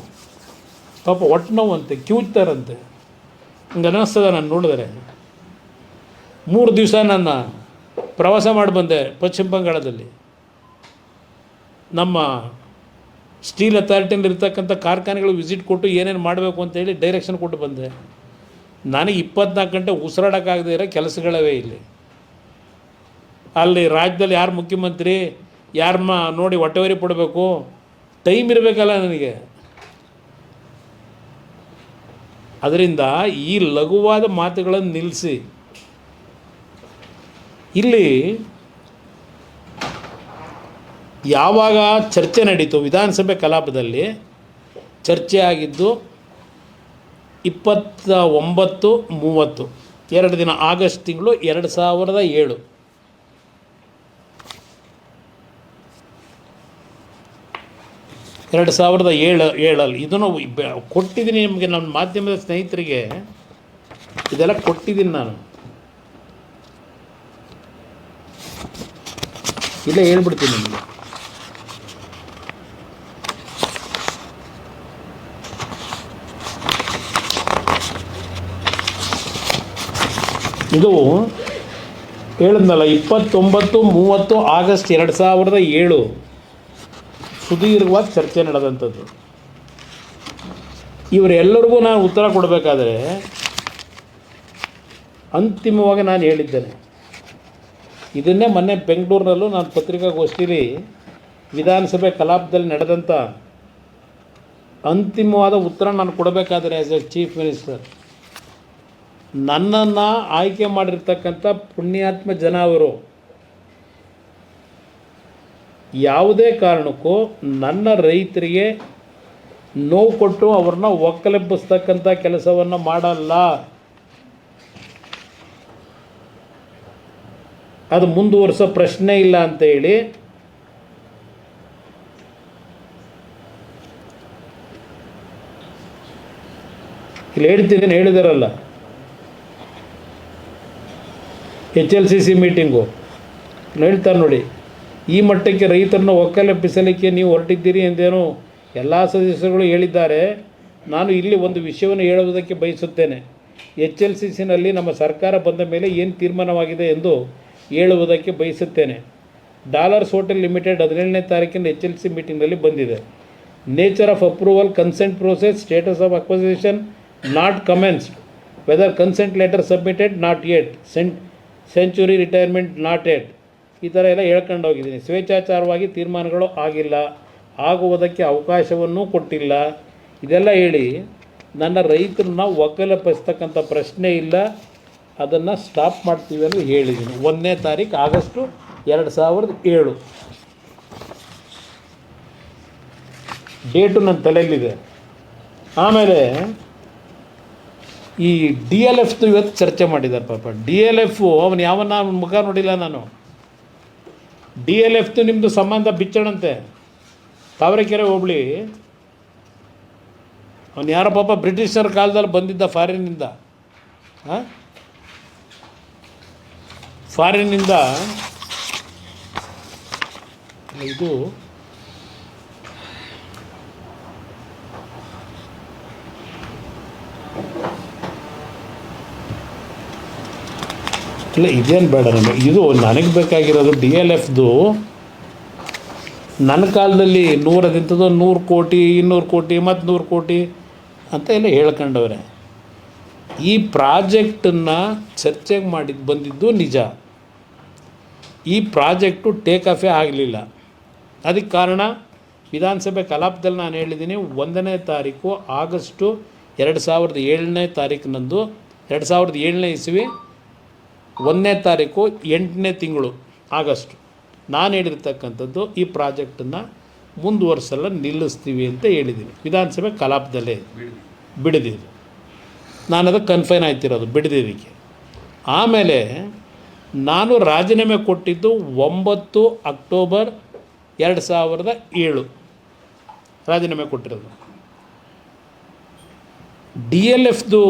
ಪಾಪ ಒಟ್ಟು ನೋವಂತೆ, ಕಿವುಚ್ತಾರಂತೆ. ಹಂಗೆ ಅನ್ನಿಸ್ತದೆ. ನಾನು ನೋಡಿದರೆ 3 ದಿವಸ ನನ್ನ ಪ್ರವಾಸ ಮಾಡಿ ಬಂದೆ ಪಶ್ಚಿಮ ಬಂಗಾಳದಲ್ಲಿ. ನಮ್ಮ ಸ್ಟೀಲ್ ಅಥಾರಿಟಿನಲ್ಲಿರ್ತಕ್ಕಂಥ ಕಾರ್ಖಾನೆಗಳು ವಿಸಿಟ್ ಕೊಟ್ಟು ಏನೇನು ಮಾಡಬೇಕು ಅಂತೇಳಿ ಡೈರೆಕ್ಷನ್ ಕೊಟ್ಟು ಬಂದೆ. ನನಗೆ 24 ಗಂಟೆ ಉಸಿರಾಡೋಕ್ಕಾಗದೇ ಇರೋ ಕೆಲಸಗಳವೇ ಇಲ್ಲಿ. ಅಲ್ಲಿ ರಾಜ್ಯದಲ್ಲಿ ಯಾರು ಮುಖ್ಯಮಂತ್ರಿ, ಯಾರನ್ನ ನೋಡಿ ಹೊಟ್ಟೆವರಿ ಪಡಬೇಕು, ಟೈಮ್ ಇರಬೇಕಲ್ಲ ನನಗೆ. ಅದರಿಂದ ಈ ಲಘುವಾದ ಮಾತುಗಳನ್ನು ನಿಲ್ಲಿಸಿ, ಇಲ್ಲಿ ಯಾವಾಗ ಚರ್ಚೆ ನಡೀತು ವಿಧಾನಸಭೆ ಕಲಾಪದಲ್ಲಿ, ಚರ್ಚೆ ಆಗಿದ್ದು 29-30 2 ದಿನ, ಆಗಸ್ಟ್ ತಿಂಗಳು 2007. ಇದನ್ನು ಕೊಟ್ಟಿದ್ದೀನಿ ನಿಮಗೆ, ನನ್ನ ಮಾಧ್ಯಮದ ಸ್ನೇಹಿತರಿಗೆ ಇದೆಲ್ಲ ಕೊಟ್ಟಿದ್ದೀನಿ ನಾನು. ಇಲ್ಲೇ ಹೇಳ್ಬಿಡ್ತೀನಿ ನಿಮಗೆ. ಇದು ಹೇಳಿದ್ನಲ್ಲ, 29-30 ಆಗಸ್ಟ್ 2007 ಸುದೀರ್ಘವಾದ ಚರ್ಚೆ ನಡೆದಂಥದ್ದು. ಇವರೆಲ್ಲರಿಗೂ ನಾನು ಉತ್ತರ ಕೊಡಬೇಕಾದ್ರೆ ಅಂತಿಮವಾಗಿ ನಾನು ಹೇಳಿದ್ದೇನೆ. ಇದನ್ನೇ ಮೊನ್ನೆ ಬೆಂಗಳೂರಿನಲ್ಲೂ ನಾನು ಪತ್ರಿಕಾಗೋಷ್ಠಿಲಿ ವಿಧಾನಸಭೆ ಕಲಾಪದಲ್ಲಿ ನಡೆದಂಥ ಅಂತಿಮವಾದ ಉತ್ತರ ನಾನು ಕೊಡಬೇಕಾದ್ರೆ ಆ್ಯಸ್ ಎ ಚೀಫ್ ಮಿನಿಸ್ಟರ್, ನನ್ನನ್ನು ಆಯ್ಕೆ ಮಾಡಿರ್ತಕ್ಕಂಥ ಪುಣ್ಯಾತ್ಮ ಜನ ಅವರು ಯಾವುದೇ ಕಾರಣಕ್ಕೂ ನನ್ನ ರೈತರಿಗೆ ನೋವು ಕೊಟ್ಟು ಅವ್ರನ್ನ ಒಕ್ಕಲೆಬ್ಬಿಸ್ತಕ್ಕಂಥ ಕೆಲಸವನ್ನು ಮಾಡಲ್ಲ. ಅದು ಮುಂದುವರಿಸೋ ಪ್ರಶ್ನೆ ಇಲ್ಲ ಅಂತೇಳಿ ಇಲ್ಲಿ ಹೇಳ್ತಿದ್ದೀನಿ. ಹೇಳಿದಾರಲ್ಲ HLCC ಮೀಟಿಂಗು, ಹೇಳ್ತಾರೆ ನೋಡಿ, ಈ ಮಟ್ಟಕ್ಕೆ ರೈತರನ್ನ ಒಕ್ಕಲೆಬ್ಬಿಸಲಿಕ್ಕೆ ನೀವು ಹೊರಟಿದ್ದೀರಿ ಎಂದೇನು ಎಲ್ಲ ಸದಸ್ಯರುಗಳು ಹೇಳಿದ್ದಾರೆ. ನಾನು ಇಲ್ಲಿ ಒಂದು ವಿಷಯವನ್ನು ಹೇಳುವುದಕ್ಕೆ ಬಯಸುತ್ತೇನೆ. HLCCನಲ್ಲಿ ನಮ್ಮ ಸರ್ಕಾರ ಬಂದ ಮೇಲೆ ಏನು ತೀರ್ಮಾನವಾಗಿದೆ ಎಂದು ಹೇಳುವುದಕ್ಕೆ ಬಯಸುತ್ತೇನೆ. ಡಾಲರ್ಸ್ ಹೋಟೆಲ್ ಲಿಮಿಟೆಡ್ 17ನೇ ತಾರೀಕಿನ HLC ಮೀಟಿಂಗ್ನಲ್ಲಿ ಬಂದಿದೆ. Nature of approval, consent process, status of acquisition not commenced, whether consent letter submitted not yet, century retirement not yet, ಈ ಥರ ಎಲ್ಲ ಹೇಳ್ಕೊಂಡು ಹೋಗಿದ್ದೀನಿ. ಸ್ವೇಚ್ಛಾಚಾರವಾಗಿ ತೀರ್ಮಾನಗಳು ಆಗಿಲ್ಲ, ಆಗುವುದಕ್ಕೆ ಅವಕಾಶವನ್ನೂ ಕೊಟ್ಟಿಲ್ಲ. ಇದೆಲ್ಲ ಹೇಳಿ ನನ್ನ ರೈತರನ್ನ ಒಕ್ಕಲೆಬ್ಬಿಸ್ತಕ್ಕಂಥ ಪ್ರಶ್ನೆ ಇಲ್ಲ, ಅದನ್ನು ಸ್ಟಾಪ್ ಮಾಡ್ತೀವಿ ಅಂತ ಹೇಳಿದ್ದೀನಿ. 1ನೇ ತಾರೀಕು ಆಗಸ್ಟು 2007 ಡೇಟು ನನ್ನ ತಲೆಯಲ್ಲಿದೆ. ಆಮೇಲೆ ಈ DLF ಇವತ್ತು ಚರ್ಚೆ ಮಾಡಿದ್ದಾರೆ. ಪಾಪ DLF ಅವನು ಯಾವನ್ನ ಮುಖ ನೋಡಿಲ್ಲ ನಾನು. DLF ನಿಮ್ಮದು ಸಂಬಂಧ ಬಿಚ್ಚಣಂತೆ, ತಾವರೆಕೆರೆ ಹೋಬಳಿ. ಅವನು ಯಾರೋ ಪಾಪ ಬ್ರಿಟಿಷರ ಕಾಲದಲ್ಲಿ ಬಂದಿದ್ದ ಫಾರಿನ್ನಿಂದ. ಇದು ಇಲ್ಲ, ಇದೇನು ಬೇಡ ನಮಗೆ. ಇದು ನನಗೆ ಬೇಕಾಗಿರೋದು DLFದು. ನನ್ನ ಕಾಲದಲ್ಲಿ 100 ಕೋಟಿ 200 ಕೋಟಿ ಮತ್ತು 100 ಕೋಟಿ ಅಂತ ಎಲ್ಲ ಹೇಳ್ಕೊಂಡವ್ರೆ. ಈ ಪ್ರಾಜೆಕ್ಟನ್ನು ಚರ್ಚೆಗೆ ಬಂದಿದ್ದು ನಿಜ. ಈ ಪ್ರಾಜೆಕ್ಟು ಟೇಕ್ ಆಫೇ ಆಗಲಿಲ್ಲ. ಅದಕ್ಕೆ ಕಾರಣ ವಿಧಾನಸಭೆ ಕಲಾಪದಲ್ಲಿ ನಾನು ಹೇಳಿದ್ದೀನಿ, 1ನೇ ತಾರೀಕು ಆಗಸ್ಟು 2007ನೇ ತಾರೀಕಿನಂದು 2007ನೇ ಇಸ್ವಿ 1ನೇ ತಾರೀಕು 8ನೇ ತಿಂಗಳು ಆಗಸ್ಟು ನಾನು ಹೇಳಿರ್ತಕ್ಕಂಥದ್ದು ಈ ಪ್ರಾಜೆಕ್ಟನ್ನು ಮುಂದುವರಿಸಲ್ಲ, ನಿಲ್ಲಿಸ್ತೀವಿ ಅಂತ ಹೇಳಿದ್ದೀನಿ. ವಿಧಾನಸಭೆ ಕಲಾಪದಲ್ಲೇ ಬಿಡದಿದ್ದು, ನಾನು ಅದಕ್ಕೆ ಕನ್ಫೈನ್ ಆಯ್ತಿರೋದು ಬಿಡದಿದ್ದಕ್ಕೆ. ಆಮೇಲೆ ನಾನು ರಾಜೀನಾಮೆ ಕೊಟ್ಟಿದ್ದು 9 ಅಕ್ಟೋಬರ್ 2007 ರಾಜೀನಾಮೆ ಕೊಟ್ಟಿರೋದು. DLFದು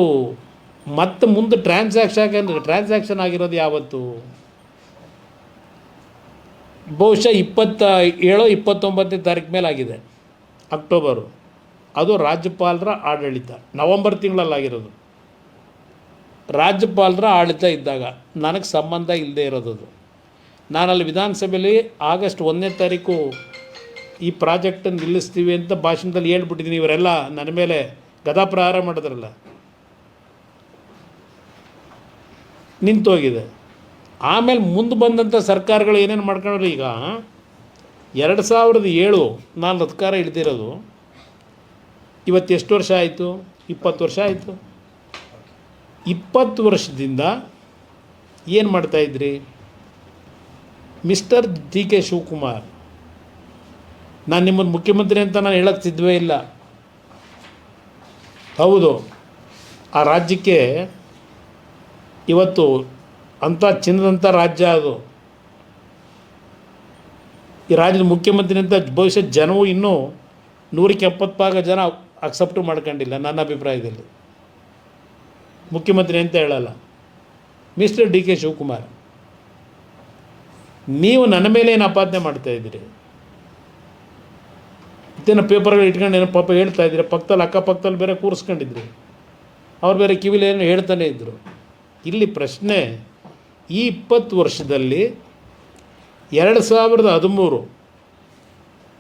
ಮತ್ತೆ ಮುಂದೆ ಟ್ರಾನ್ಸಾಕ್ಷನ್ ಆಗಿರೋದು ಯಾವತ್ತು? ಬಹುಶಃ 27-29 ತಾರೀಕು ಮೇಲೆ ಆಗಿದೆ, ಅಕ್ಟೋಬರು. ಅದು ರಾಜ್ಯಪಾಲರ ಆಡಳಿತ, ನವಂಬರ್ ತಿಂಗಳಲ್ಲಾಗಿರೋದು. ರಾಜ್ಯಪಾಲರ ಆಡಳಿತ ಇದ್ದಾಗ ನನಗೆ ಸಂಬಂಧ ಇಲ್ಲದೆ ಇರೋದು. ನಾನಲ್ಲಿ ವಿಧಾನಸಭೆಯಲ್ಲಿ ಆಗಸ್ಟ್ 1ನೇ ತಾರೀಕು ಈ ಪ್ರಾಜೆಕ್ಟನ್ನು ನಿಲ್ಲಿಸ್ತೀವಿ ಅಂತ ಭಾಷಣದಲ್ಲಿ ಹೇಳ್ಬಿಟ್ಟಿದ್ದೀನಿ. ಇವರೆಲ್ಲ ನನ್ನ ಮೇಲೆ ಗದಾಪ್ರಹಾರ ಮಾಡಿದ್ರಲ್ಲ, ನಿಂತೋಗಿದೆ. ಆಮೇಲೆ ಮುಂದೆ ಬಂದಂಥ ಸರ್ಕಾರಗಳು ಏನೇನು ಮಾಡ್ಕೊಂಡ್ರೆ, ಈಗ 2007 ನಾನು ಅಧಿಕಾರ ಹಿಡ್ದಿರೋದು, ಇವತ್ತು ಎಷ್ಟು ವರ್ಷ ಆಯಿತು? 20 ವರ್ಷ ಆಯಿತು. 20 ವರ್ಷದಿಂದ ಏನು ಮಾಡ್ತಾಯಿದ್ರಿ? ಮಿಸ್ಟರ್ DK ಶಿವಕುಮಾರ್, ನಾನು ನಿಮ್ಮನ್ನು ಮುಖ್ಯಮಂತ್ರಿ ಅಂತ ನಾನು ಹೇಳಕ್ಕೆ ಸಿದ್ಧವೇ ಇಲ್ಲ. ಹೌದು, ಆ ರಾಜ್ಯಕ್ಕೆ ಇವತ್ತು ಅಂಥ ಚಿನ್ನದಂಥ ರಾಜ್ಯ ಅದು. ಈ ರಾಜ್ಯದ ಮುಖ್ಯಮಂತ್ರಿ ಅಂತ ಬಹುಶಃ ಜನವು ಇನ್ನೂ 170 ಭಾಗ ಜನ ಅಕ್ಸೆಪ್ಟ್ ಮಾಡ್ಕೊಂಡಿಲ್ಲ ನನ್ನ ಅಭಿಪ್ರಾಯದಲ್ಲಿ. ಮುಖ್ಯಮಂತ್ರಿ ಅಂತ ಹೇಳಲ್ಲ. ಮಿಸ್ಟರ್ DK ಶಿವಕುಮಾರ್, ನೀವು ನನ್ನ ಮೇಲೆ ಏನು ಆಪಾದನೆ ಮಾಡ್ತಾಯಿದ್ದೀರಿ? ಇತ್ತೇನೋ ಪೇಪರ್ಗಳು ಇಟ್ಕೊಂಡು ಏನೋ ಪಾಪ ಹೇಳ್ತಾಯಿದ್ದೀರಿ. ಪಕ್ಕದಲ್ಲಿ ಅಕ್ಕಪಕ್ಕದಲ್ಲಿ ಬೇರೆ ಕೂರಿಸ್ಕೊಂಡಿದ್ರಿ, ಅವ್ರು ಬೇರೆ ಕಿವಿಲಿ ಏನೋ ಹೇಳ್ತಾನೆ ಇದ್ದರು. ಇಲ್ಲಿ ಪ್ರಶ್ನೆ, ಈ 20 ವರ್ಷದಲ್ಲಿ 2013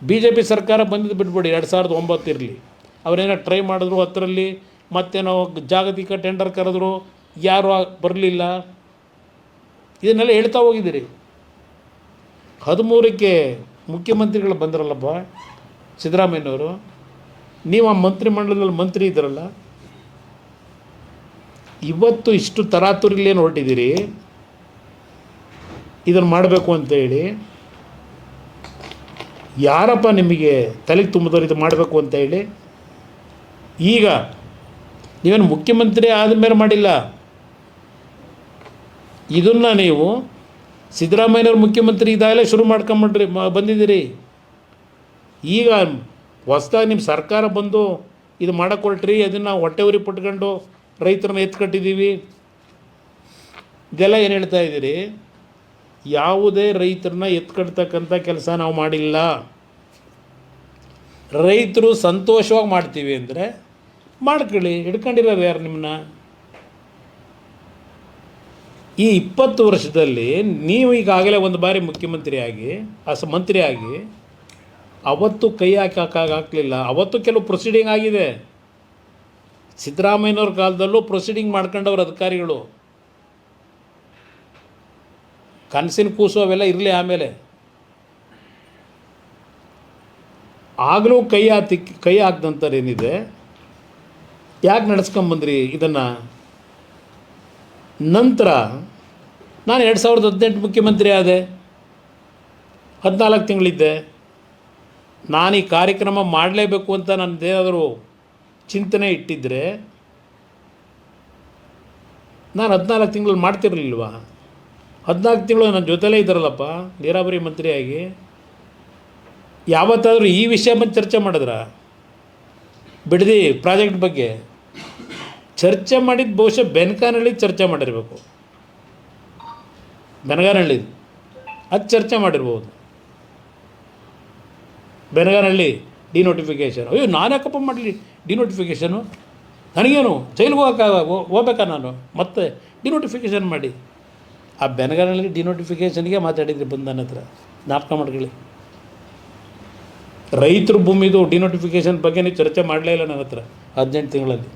BJP ಸರ್ಕಾರ ಬಂದಿದ್ದು ಬಿಟ್ಬಿಡಿ, 2009 ಇರಲಿ, ಅವರೇನೋ ಟ್ರೈ ಮಾಡಿದ್ರು, 10ರಲ್ಲಿ ಮತ್ತೇನೋ ಜಾಗತಿಕ ಟೆಂಡರ್ ಕರೆದ್ರು, ಯಾರೂ ಬರಲಿಲ್ಲ. ಇದನ್ನೆಲ್ಲ ಹೇಳ್ತಾ ಹೋಗಿದ್ದೀರಿ. 13ಕ್ಕೆ ಮುಖ್ಯಮಂತ್ರಿಗಳು ಬಂದ್ರಲ್ಲಪ್ಪ ಸಿದ್ದರಾಮಯ್ಯನವರು, ನೀವು ಆ ಮಂತ್ರಿಮಂಡಲದಲ್ಲಿ ಮಂತ್ರಿ ಇದ್ರಲ್ಲ. ಇವತ್ತು ಇಷ್ಟು ತರಾತುರಿಲೇನು ಹೊರಟಿದ್ದೀರಿ ಇದನ್ನು ಮಾಡಬೇಕು ಅಂತೇಳಿ? ಯಾರಪ್ಪ ನಿಮಗೆ ತಲೆಗೆ ತುಂಬಿದವರು ಇದು ಮಾಡಬೇಕು ಅಂತ ಹೇಳಿ? ಈಗ ನೀವೇನು ಮುಖ್ಯಮಂತ್ರಿ ಆದಮೇಲೆ ಮಾಡಿಲ್ಲ, ಇದನ್ನು ನೀವು ಸಿದ್ದರಾಮಯ್ಯನವ್ರು ಮುಖ್ಯಮಂತ್ರಿ ಇದಾಗಲೇ ಶುರು ಮಾಡ್ಕೊಂಬಿಟ್ರಿ, ಬಂದಿದ್ದೀರಿ. ಈಗ ಹೊಸ್ದಾಗಿ ನಿಮ್ಮ ಸರ್ಕಾರ ಬಂದು ಇದು ಮಾಡೋಕೊಳ್ಟ್ರಿ, ಅದನ್ನು ಹೊಟ್ಟೆ ಉರಿ ಪಟ್ಕೊಂಡು ರೈತರನ್ನ ಎತ್ಕಟ್ಟಿದ್ದೀವಿ, ಇದೆಲ್ಲ ಏನು ಹೇಳ್ತಾ ಇದ್ದೀರಿ? ಯಾವುದೇ ರೈತರನ್ನ ಎತ್ಕಟ್ತಕ್ಕಂಥ ಕೆಲಸ ನಾವು ಮಾಡಿಲ್ಲ. ರೈತರು ಸಂತೋಷವಾಗಿ ಮಾಡ್ತೀವಿ ಅಂದರೆ ಮಾಡ್ಕೊಳ್ಳಿ, ಹಿಡ್ಕೊಂಡಿರೋರು ಯಾರು ನಿಮ್ಮನ್ನ? ಈ 20 ವರ್ಷದಲ್ಲಿ ನೀವು ಈಗಾಗಲೇ ಒಂದು ಬಾರಿ ಮುಖ್ಯಮಂತ್ರಿಯಾಗಿ ಮಂತ್ರಿಯಾಗಿ ಅವತ್ತು ಕೈ ಹಾಕಲಿಲ್ಲ. ಅವತ್ತು ಕೆಲವು ಪ್ರೊಸೀಡಿಂಗ್ ಆಗಿದೆ. ಸಿದ್ದರಾಮಯ್ಯನವ್ರ ಕಾಲದಲ್ಲೂ ಪ್ರೊಸೀಡಿಂಗ್ ಮಾಡ್ಕೊಂಡವ್ರ ಅಧಿಕಾರಿಗಳು. ಕನಸಿನ ಕೂಸು ಅವೆಲ್ಲ ಇರಲಿ, ಆಮೇಲೆ ಆಗಲೂ ಕೈ ಹಾಕ್ದಂಥವ್ರು ಏನಿದೆ, ಯಾಕೆ ನಡೆಸ್ಕೊಂಬಂದ್ರಿ ಇದನ್ನು? ನಂತರ ನಾನು 2018 ಮುಖ್ಯಮಂತ್ರಿ ಆದೆ, 14 ತಿಂಗಳಿದ್ದೆ. ನಾನು ಈ ಕಾರ್ಯಕ್ರಮ ಮಾಡಲೇಬೇಕು ಅಂತ ನನ್ನದೇನಾದರೂ ಚಿಂತನೆ ಇಟ್ಟಿದ್ದರೆ ನಾನು 14 ತಿಂಗಳು ಮಾಡ್ತಿರಲಿಲ್ವಾ? 14 ತಿಂಗಳು ನನ್ನ ಜೊತೆಲೇ ಇದ್ದಾರಲ್ಲಪ್ಪ ನೀರಾವರಿ ಮಂತ್ರಿಯಾಗಿ. ಯಾವತ್ತಾದರೂ ಈ ವಿಷಯ ಬಂದು ಚರ್ಚೆ ಮಾಡಿದ್ರಾ? ಬಿಡದಿ ಪ್ರಾಜೆಕ್ಟ್ ಬಗ್ಗೆ ಚರ್ಚೆ ಮಾಡಿದ್ದು ಬಹುಶಃ ಬೆನಕನಹಳ್ಳಿ ಚರ್ಚೆ ಮಾಡಿರಬೇಕು. ಬೆನಗಾನಹಳ್ಳಿ ಅದು ಚರ್ಚೆ ಮಾಡಿರ್ಬೋದು. ಬೆನಗಾನಹಳ್ಳಿ ಡಿನೋಟಿಫಿಕೇಷನ್, ಅಯ್ಯೋ ನಾನು ಯಾಕಪ್ಪ ಮಾಡಲಿ ಡಿನೋಟಿಫಿಕೇಷನು? ನನಗೇನು ಜೈಲಿಗೆ ಹೋಗ್ಬೇಕಾ ನಾನು? ಮತ್ತೆ ಡಿನೋಟಿಫಿಕೇಷನ್ ಮಾಡಿ. ಆ ಬೆನಗಾನಹಳ್ಳಿ ಡಿನೋಟಿಫಿಕೇಷನ್ಗೆ ಮಾತಾಡಿದ್ರಿ ಬಂದು ನನ್ನ ಹತ್ರ, ಜ್ಞಾಪಕ ಮಾಡ್ಕೊಳ್ಳಿ. ರೈತರ ಭೂಮಿದು ಡಿನೋಟಿಫಿಕೇಷನ್ ಬಗ್ಗೆ ನೀವು ಚರ್ಚೆ ಮಾಡಲೇ ಇಲ್ಲ ನನ್ನ ಹತ್ರ 18 ತಿಂಗಳಲ್ಲಿ.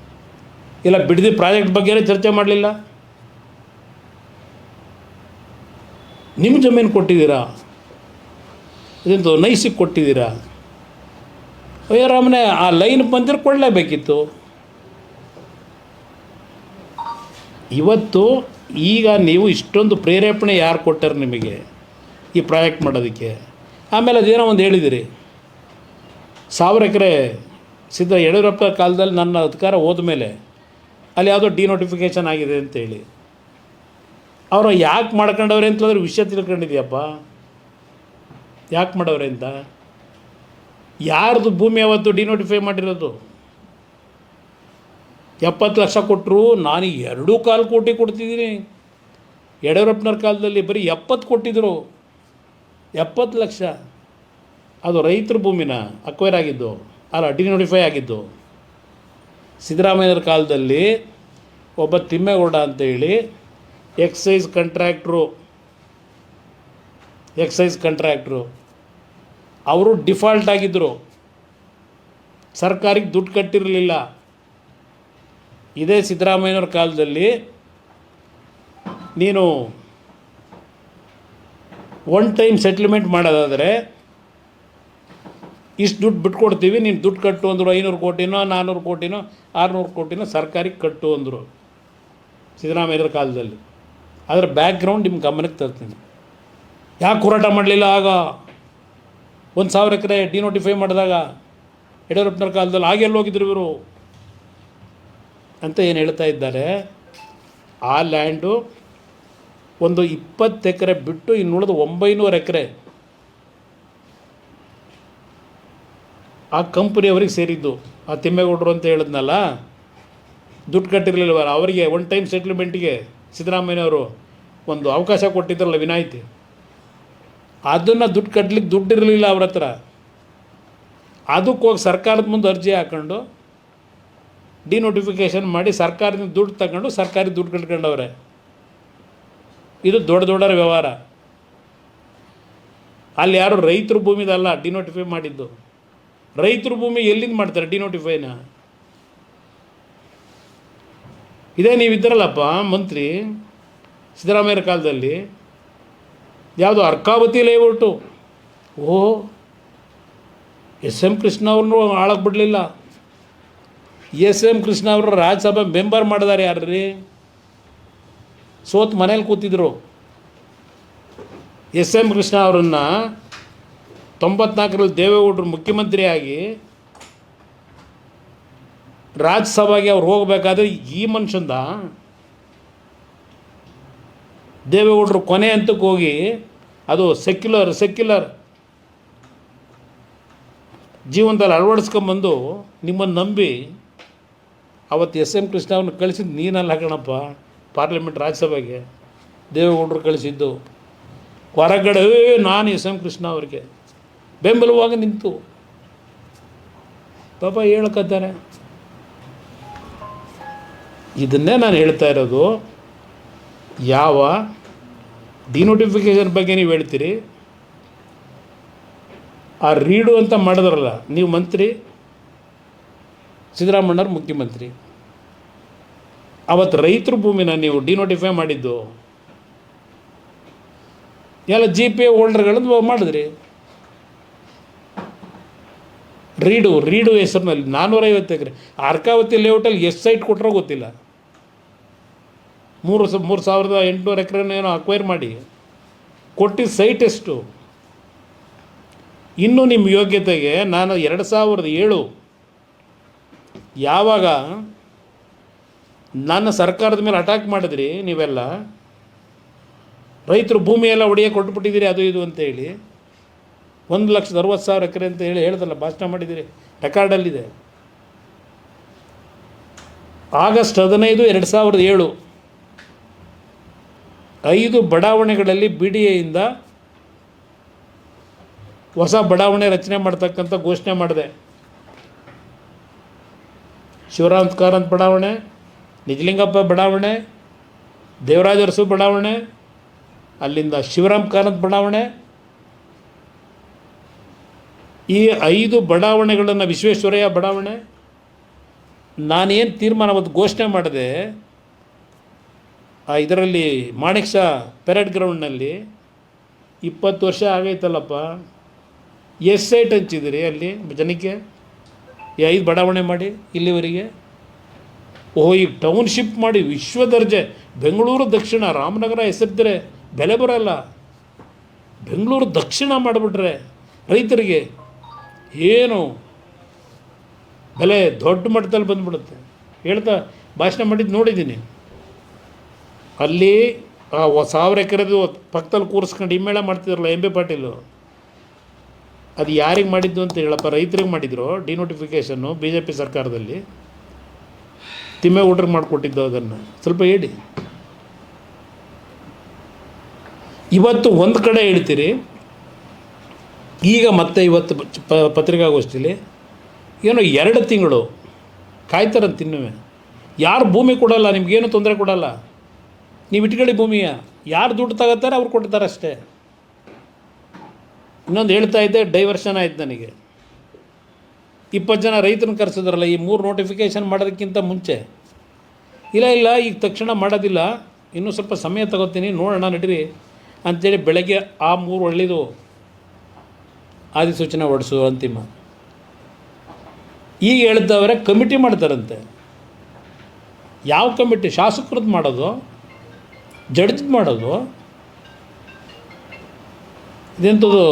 ಇಲ್ಲ ಬಿಡದಿ ಪ್ರಾಜೆಕ್ಟ್ ಬಗ್ಗೆನೇ ಚರ್ಚೆ ಮಾಡಲಿಲ್ಲ. ನಿಮ್ಮ ಜಮೀನು ಕೊಟ್ಟಿದ್ದೀರಾ, ಇದೆಂತ ನೈಸಿಗೆ ಕೊಟ್ಟಿದ್ದೀರಾ? ಅಯ್ಯೋ ರಾಮನೇ, ಆ ಲೈನ್ ಬಂದಿರೋ ಕೊಡಲೇಬೇಕಿತ್ತು. ಇವತ್ತು ಈಗ ನೀವು ಇಷ್ಟೊಂದು ಪ್ರೇರೇಪಣೆ ಯಾರು ಕೊಟ್ಟಾರೆ ನಿಮಗೆ ಈ ಪ್ರಾಜೆಕ್ಟ್ ಮಾಡೋದಕ್ಕೆ? ಆಮೇಲೆ ಅದೇನೋ ಒಂದು ಹೇಳಿದಿರಿ, 1000 ಎಕರೆ ಯಡಿಯೂರಪ್ಪ ಕಾಲದಲ್ಲಿ ನನ್ನ ಅಧಿಕಾರ ಹೋದ ಮೇಲೆ ಅಲ್ಲಿ ಯಾವುದೋ ಡಿನೋಟಿಫಿಕೇಷನ್ ಆಗಿದೆ ಅಂತೇಳಿ. ಅವರು ಯಾಕೆ ಮಾಡ್ಕೊಂಡವ್ರೆ ಅಂತಂದ್ರೆ ವಿಷಯ ತಿಳ್ಕೊಂಡಿದ್ಯಪ್ಪ. ಯಾಕೆ ಮಾಡವ್ರೆ ಅಂತ? ಯಾರ್ದು ಭೂಮಿ ಯಾವತ್ತು ಡಿನೋಟಿಫೈ ಮಾಡಿರೋದು? 70 ಲಕ್ಷ ಕೊಟ್ಟರು, ನಾನು 2.25 ಕೋಟಿ ಕೊಡ್ತಿದ್ದೀನಿ. ಯಡಿಯೂರಪ್ಪನವ್ರ ಕಾಲದಲ್ಲಿ ಬರೀ 70 ಕೊಟ್ಟಿದ್ದರು. 70 ಲಕ್ಷ ಅದು ರೈತರ ಭೂಮಿನ ಅಕ್ವೈರ್ ಆಗಿದ್ದು, ಅಲ್ಲ ಡಿನೋಟಿಫೈ ಆಗಿದ್ದು. ಸಿದ್ದರಾಮಯ್ಯರ ಕಾಲದಲ್ಲಿ ಒಬ್ಬ ತಿಮ್ಮೇಗೌಡ ಅಂತೇಳಿ ಎಕ್ಸೈಸ್ ಕಾಂಟ್ರಾಕ್ಟ್ರು ಅವರು ಡಿಫಾಲ್ಟ್ ಆಗಿದ್ದರು, ಸರ್ಕಾರಕ್ಕೆ ದುಡ್ಡು ಕಟ್ಟಿರಲಿಲ್ಲ. ಇದೇ ಸಿದ್ದರಾಮಯ್ಯವ್ರ ಕಾಲದಲ್ಲಿ ನೀನು ಒನ್ ಟೈಮ್ ಸೆಟ್ಲ್ಮೆಂಟ್ ಮಾಡೋದಾದರೆ ಇಷ್ಟು ದುಡ್ಡು ಬಿಟ್ಕೊಡ್ತೀವಿ, ನೀನು ದುಡ್ಡು ಕಟ್ಟು ಅಂದರು. 500 ಕೋಟಿನೋ 400 ಕೋಟಿನೋ 600 ಕೋಟಿನೋ ಸರ್ಕಾರಕ್ಕೆ ಕಟ್ಟು ಅಂದರು ಸಿದ್ದರಾಮಯ್ಯರ ಕಾಲದಲ್ಲಿ. ಅದರ ಬ್ಯಾಕ್ಗ್ರೌಂಡ್ ನಿಮ್ಮ ಗಮನಕ್ಕೆ ತರ್ತೀನಿ. ಯಾಕೆ ಹೋರಾಟ ಮಾಡಲಿಲ್ಲ ಆಗ? 1,000 ಎಕರೆ ಡಿನೋಟಿಫೈ ಮಾಡಿದಾಗ ಯಡಿಯೂರಪ್ಪನವ್ರ ಕಾಲದಲ್ಲಿ ಹಾಗೆಲ್ಲ ಹೋಗಿದ್ರು ಇವರು ಅಂತ ಏನು ಹೇಳ್ತಾ ಇದ್ದಾರೆ. ಆ ಲ್ಯಾಂಡು ಒಂದು 20 ಎಕರೆ ಬಿಟ್ಟು ಇನ್ನುಳಿದ 900 ಎಕರೆ ಆ ಕಂಪ್ನಿಯವ್ರಿಗೆ ಸೇರಿದ್ದು. ಆ ತಿಮ್ಮೇಗೌಡರು ಅಂತ ಹೇಳಿದ್ನಲ್ಲ, ದುಡ್ಡು ಕಟ್ಟಿರಲಿಲ್ವ ಅವರಿಗೆ ಒನ್ ಟೈಮ್ ಸೆಟ್ಲ್ಮೆಂಟಿಗೆ ಸಿದ್ದರಾಮಯ್ಯನವರು ಒಂದು ಅವಕಾಶ ಕೊಟ್ಟಿದ್ರಲ್ಲ, ವಿನಾಯಿತಿ. ಅದನ್ನು ದುಡ್ಡು ಕಟ್ಟಲಿಕ್ಕೆ ದುಡ್ಡಿರಲಿಲ್ಲ ಅವ್ರ ಹತ್ರ. ಅದಕ್ಕೆ ಹೋಗಿ ಸರ್ಕಾರದ ಮುಂದೆ ಅರ್ಜಿ ಹಾಕ್ಕೊಂಡು ಡಿನೋಟಿಫಿಕೇಷನ್ ಮಾಡಿ ಸರ್ಕಾರದಿಂದ ದುಡ್ಡು ತಗೊಂಡು ಸರ್ಕಾರಿ ದುಡ್ಡು ಕಟ್ಕೊಂಡವ್ರೆ. ಇದು ದೊಡ್ಡ ವ್ಯವಹಾರ. ಅಲ್ಲಿ ಯಾರು ರೈತರ ಭೂಮಿದಲ್ಲ ಡಿನೋಟಿಫೈ ಮಾಡಿದ್ದು. ರೈತರ ಭೂಮಿ ಎಲ್ಲಿಂದ ಮಾಡ್ತಾರೆ ಡಿನೋಟಿಫೈನ? ಇದೇ ನೀವಿದ್ದರಲ್ಲಪ್ಪ ಮಂತ್ರಿ ಸಿದ್ದರಾಮಯ್ಯರ ಕಾಲದಲ್ಲಿ, ಯಾವುದು ಅರ್ಕಾವತಿ ಲೇಔಟು. ಎಸ್.ಎಂ. ಕೃಷ್ಣ ಅವ್ರನ್ನೂ ಆಳಕ್ಕೆ ಬಿಡಲಿಲ್ಲ. ಎಸ್.ಎಂ. ಕೃಷ್ಣ ಅವರು ರಾಜ್ಯಸಭೆ ಮೆಂಬರ್ ಮಾಡಿದಾರೆ. ಯಾರ್ರೀ? ಸೋತ್ ಮನೇಲಿ ಕೂತಿದ್ರು. ಎಸ್.ಎಂ. ಕೃಷ್ಣ ಅವರನ್ನು 94ರಲ್ಲಿ ದೇವೇಗೌಡರು ಮುಖ್ಯಮಂತ್ರಿಯಾಗಿ ರಾಜ್ಯಸಭೆಗೆ ಅವ್ರು ಹೋಗಬೇಕಾದ್ರೆ ಈ ಮನುಷ್ಯಂದ ದೇವೇಗೌಡರು ಕೊನೆ ಹಂತಕ್ಕೆ ಹೋಗಿ ಅದು ಸೆಕ್ಯುಲರ್ ಜೀವನದಲ್ಲಿ ಅಳವಡಿಸ್ಕೊಂಬಂದು ನಿಮ್ಮನ್ನು ನಂಬಿ ಅವತ್ತು ಎಸ್.ಎಂ. ಕೃಷ್ಣ ಅವ್ರನ್ನ ಕಳಿಸಿದ್ದು ನೀನಲ್ಲ ಕಣಪ್ಪ. ಪಾರ್ಲಿಮೆಂಟ್ ರಾಜ್ಯಸಭೆಗೆ ದೇವೇಗೌಡರು ಕಳಿಸಿದ್ದು. ಹೊರಗಡೆ ನಾನು ಎಸ್.ಎಂ. ಕೃಷ್ಣ ಅವರಿಗೆ ಬೆಂಬಲವಾಗಿ ನಿಂತು ಪಾಪ ಹೇಳ್ಕೊತಾರೆ. ಇದನ್ನೇ ನಾನು ಹೇಳ್ತಾ ಇರೋದು. ಯಾವ ಡಿನೋಟಿಫಿಕೇಷನ್ ಬಗ್ಗೆ ನೀವು ಹೇಳ್ತೀರಿ, ಆ ರೀಡು ಅಂತ ಮಾಡಿದ್ರಲ್ಲ ನೀವು ಮಂತ್ರಿ, ಸಿದ್ದರಾಮಯ್ಯವ್ರು ಮುಖ್ಯಮಂತ್ರಿ. ಅವತ್ತು ರೈತರ ಭೂಮಿನ ನೀವು ಡಿನೋಟಿಫೈ ಮಾಡಿದ್ದು ಎಲ್ಲ GPA ಹೋಲ್ಡರ್ಗಳನ್ನು ಮಾಡಿದ್ರಿ. ರೀಡು ಹೆಸರಿನಲ್ಲಿ 450 ಎಕರೆ ಅರ್ಕಾವತಿ ಲೇಔಟಲ್ಲಿ ಎಷ್ಟು ಸೈಟ್ ಕೊಟ್ಟರೋ ಗೊತ್ತಿಲ್ಲ. 3,800 ಎಕರೆನೇನೋ ಅಕ್ವೈರ್ ಮಾಡಿ ಕೊಟ್ಟಿದ್ದ ಸೈಟ್ ಎಷ್ಟು? ಇನ್ನು ನಿಮ್ಮ ಯೋಗ್ಯತೆಗೆ ನಾನು 2007 ಯಾವಾಗ ನನ್ನ ಸರ್ಕಾರದ ಮೇಲೆ ಅಟ್ಯಾಕ್ ಮಾಡಿದ್ರಿ ನೀವೆಲ್ಲ, ರೈತರು ಭೂಮಿ ಎಲ್ಲ ಒಡೆಯ ಕೊಟ್ಬಿಟ್ಟಿದ್ದೀರಿ ಅದು ಇದು ಅಂತೇಳಿ, 1,60,000 ಎಕರೆ ಅಂತ ಹೇಳ್ದಲ್ಲ, ಭಾಷಣ ಮಾಡಿದ್ದೀರಿ, ರೆಕಾರ್ಡಲ್ಲಿದೆ. ಆಗಸ್ಟ್ 15, 2007 5 ಬಡಾವಣೆಗಳಲ್ಲಿ BDAಯಿಂದ ಹೊಸ ಬಡಾವಣೆ ರಚನೆ ಮಾಡ್ತಕ್ಕಂಥ ಘೋಷಣೆ ಮಾಡಿದೆ. ಶಿವರಾಮ್ ಕಾರಂತ್ ಬಡಾವಣೆ, ನಿಜಲಿಂಗಪ್ಪ ಬಡಾವಣೆ, ದೇವರಾಜ ಅರಸು ಬಡಾವಣೆ, ಅಲ್ಲಿಂದ ಶಿವರಾಮ್ ಕಾರಂತ್ ಬಡಾವಣೆ. ಈ 5 ಬಡಾವಣೆಗಳನ್ನು, ವಿಶ್ವೇಶ್ವರಯ್ಯ ಬಡಾವಣೆ, ನಾನೇನು ತೀರ್ಮಾನ ಅವತ್ತು ಘೋಷಣೆ ಮಾಡಿದೆ, ಇದರಲ್ಲಿ ಮಾಣಿಕ್ ಶಾ ಪೆರೇಡ್ ಗ್ರೌಂಡ್ನಲ್ಲಿ 20 ವರ್ಷ ಆಗೈತಲ್ಲಪ್ಪ, ಎಷ್ಟು ಸೈಟ್ ಹಂಚಿದಿರಿ ಅಲ್ಲಿ ಜನಕ್ಕೆ? ಈ 5 ಬಡಾವಣೆ ಮಾಡಿ ಇಲ್ಲಿವರೆಗೆ. ಈ ಟೌನ್ಶಿಪ್ ಮಾಡಿ ವಿಶ್ವ ದರ್ಜೆ, ಬೆಂಗಳೂರು ದಕ್ಷಿಣ, ರಾಮನಗರ ಹೆಸರಿದ್ದರೆ ಬೆಲೆ ಬರೋಲ್ಲ, ಬೆಂಗಳೂರು ದಕ್ಷಿಣ ಮಾಡಿಬಿಟ್ರೆ ರೈತರಿಗೆ ಏನು ಬೆಲೆ ದೊಡ್ಡ ಮಟ್ಟದಲ್ಲಿ ಬಂದುಬಿಡುತ್ತೆ. ಹೇಳ್ತಾ ಭಾಷಣ ಮಾಡಿದ್ದು ನೋಡಿದ್ದೀನಿ. ಅಲ್ಲಿ 1,000 ಎಕರೆದು ಪಕ್ಕದಲ್ಲಿ ಕೂರಿಸ್ಕೊಂಡು ಹಿಮ್ಮೇಳ ಮಾಡ್ತಿದ್ರಲ್ಲ MB ಪಾಟೀಲು, ಅದು ಯಾರಿಗೆ ಮಾಡಿದ್ದು ಅಂತ ಹೇಳಪ್ಪ? ರೈತರಿಗೆ ಮಾಡಿದ್ರು ಡಿನೋಟಿಫಿಕೇಷನ್ನು ಬಿ ಜೆ ಪಿ ಸರ್ಕಾರದಲ್ಲಿ. ತಿಮ್ಮೇಗೌಡರಿಗೆ ಮಾಡಿಕೊಟ್ಟಿದ್ದು ಅದನ್ನು ಸ್ವಲ್ಪ ಹೇಳಿ. ಇವತ್ತು ಒಂದು ಕಡೆ ಹೇಳ್ತೀರಿ, ಈಗ ಮತ್ತೆ ಇವತ್ತು ಪತ್ರಿಕಾಗೋಷ್ಠಿಲಿ ಏನೋ 2 ತಿಂಗಳು ಕಾಯ್ತಾರಂತ ಇನ್ನುವೆ. ಯಾರು ಭೂಮಿ ಕೊಡಲ್ಲ, ನಿಮಗೇನು ತೊಂದರೆ ಕೊಡಲ್ಲ, ನೀವು ಇಟ್ಕೊಳ್ಳಿ ಭೂಮಿಯ. ಯಾರು ದುಡ್ಡು ತಗೋತಾರೆ ಅವ್ರು ಕೊಡ್ತಾರೆ ಅಷ್ಟೇ. ಇನ್ನೊಂದು ಹೇಳ್ತಾ ಇದ್ದೆ, ಡೈವರ್ಷನ್ ಆಯ್ತು ನನಗೆ. 20 ಜನ ರೈತರನ್ನ ಕರೆಸಿದ್ರಲ್ಲ ಈ 3 ನೋಟಿಫಿಕೇಷನ್ ಮಾಡೋದಕ್ಕಿಂತ ಮುಂಚೆ. ಇಲ್ಲ ಈಗ ತಕ್ಷಣ ಮಾಡೋದಿಲ್ಲ, ಇನ್ನೂ ಸ್ವಲ್ಪ ಸಮಯ ತಗೋತೀನಿ, ನೋಡೋಣ ನಡೀರಿ ಅಂಥೇಳಿ ಬೆಳಗ್ಗೆ ಆ 3 ಒಳ್ಳೆಯದು ಅಧಿಸೂಚನೆ ಹೊರಡಿಸು ಅಂತಿಮ. ಈಗ ಹೇಳ್ದವರೆ ಕಮಿಟಿ ಮಾಡ್ತಾರಂತೆ. ಯಾವ ಕಮಿಟಿ? ಶಾಸಕರದ್ದು ಮಾಡೋದು, ಜಡ್ಜ್ದು ಮಾಡೋದು. ಇದೆಂಥದ್ದು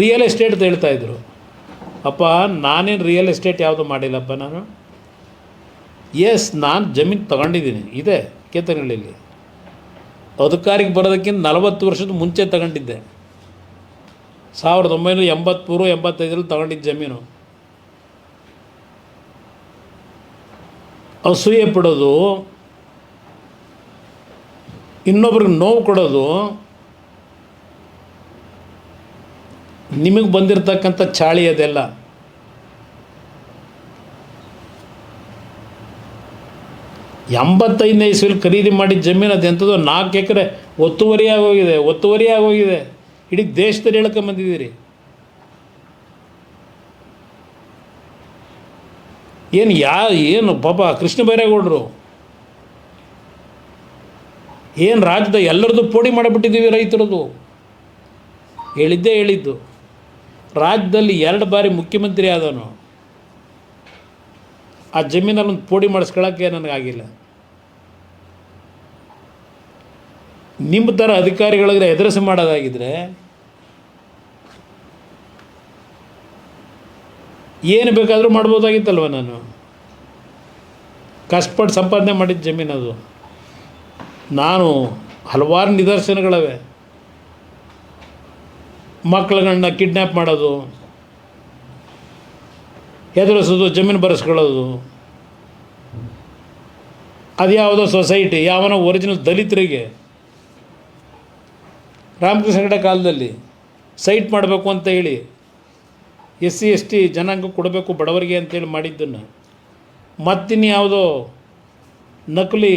ರಿಯಲ್ ಎಸ್ಟೇಟ್ ಅಂತ ಹೇಳ್ತಾಯಿದ್ರು. ಅಪ್ಪ ನಾನೇನು ರಿಯಲ್ ಎಸ್ಟೇಟ್ ಯಾವುದು ಮಾಡಿಲ್ಲಪ್ಪ ನಾನು. ನಾನು ಜಮೀನು ತಗೊಂಡಿದ್ದೀನಿ, ಇದೆ ಕೇತನಹಳ್ಳಿಯಲ್ಲಿ. ಅಧಿಕಾರಿಗೆ ಬರೋದಕ್ಕಿಂತ 40 ವರ್ಷದ ಮುಂಚೆ ತಗೊಂಡಿದ್ದೆ. 1983-85 ತಗೊಂಡಿದ್ದ ಜಮೀನು. ಅಸೂಯೆ ಪಡೋದು, ಇನ್ನೊಬ್ರಿಗೆ ನೋವು ಕೊಡೋದು, ನಿಮಗೆ ಬಂದಿರತಕ್ಕಂಥ ಚಾಳಿ ಅದೆಲ್ಲ. ಎಂಬತ್ತೈದನೇ ಇಸ್ವಿಲಿ ಖರೀದಿ ಮಾಡಿದ ಜಮೀನು ಅದೆಂಥದ್ದು 4 ಎಕರೆ ಒತ್ತುವರಿ ಆಗೋಗಿದೆ. ಇಡೀ ದೇಶದಲ್ಲಿ ಹೇಳ್ಕೊಂಬಂದಿದ್ದೀರಿ. ಏನು ಪಾಪ ಕೃಷ್ಣ ಬೈರೇಗೌಡರು ಏನು ರಾಜ್ಯದ ಎಲ್ಲರದ್ದು ಪೋಡಿ ಮಾಡಿಬಿಟ್ಟಿದ್ದೀವಿ ರೈತರದು. ಹೇಳಿದ್ದು ರಾಜ್ಯದಲ್ಲಿ 2 ಬಾರಿ ಮುಖ್ಯಮಂತ್ರಿ ಆದವನು. ಆ ಜಮೀನಲ್ಲಿ ಒಂದು ಪೋಡಿ ಮಾಡಿಸ್ಕೊಳ್ಳೋಕ್ಕೆ ನನಗಾಗಿಲ್ಲ. ನಿಮ್ಮ ಥರ ಅಧಿಕಾರಿಗಳಿಗೆ ಎದುರಿಸಿ ಮಾಡೋದಾಗಿದ್ದರೆ ಏನು ಬೇಕಾದರೂ ಮಾಡ್ಬೋದಾಗಿತ್ತಲ್ವ. ನಾನು ಕಷ್ಟಪಟ್ಟು ಸಂಪಾದನೆ ಮಾಡಿದ ಜಮೀನದು. ನಾನು ಹಲವಾರು ನಿದರ್ಶನಗಳವೆ. ಮಕ್ಕಳುಗಳನ್ನ ಕಿಡ್ನ್ಯಾಪ್ ಮಾಡೋದು, ಎದುರಿಸೋದು, ಜಮೀನು ಬರೆಸ್ಕೊಳ್ಳೋದು. ಅದು ಯಾವುದೋ ಸೊಸೈಟಿ, ಯಾವನೋ ಒರಿಜಿನಲ್ ದಲಿತರಿಗೆ ರಾಮಕೃಷ್ಣ ಹೆಗಡೆ ಕಾಲದಲ್ಲಿ ಸೈಟ್ ಮಾಡಬೇಕು ಅಂತ ಹೇಳಿ SC ST ಜನಾಂಗ ಕೊಡಬೇಕು ಬಡವರಿಗೆ ಅಂತೇಳಿ ಮಾಡಿದ್ದನ್ನು ಮತ್ತಿನ್ನು ಯಾವುದೋ ನಕಲಿ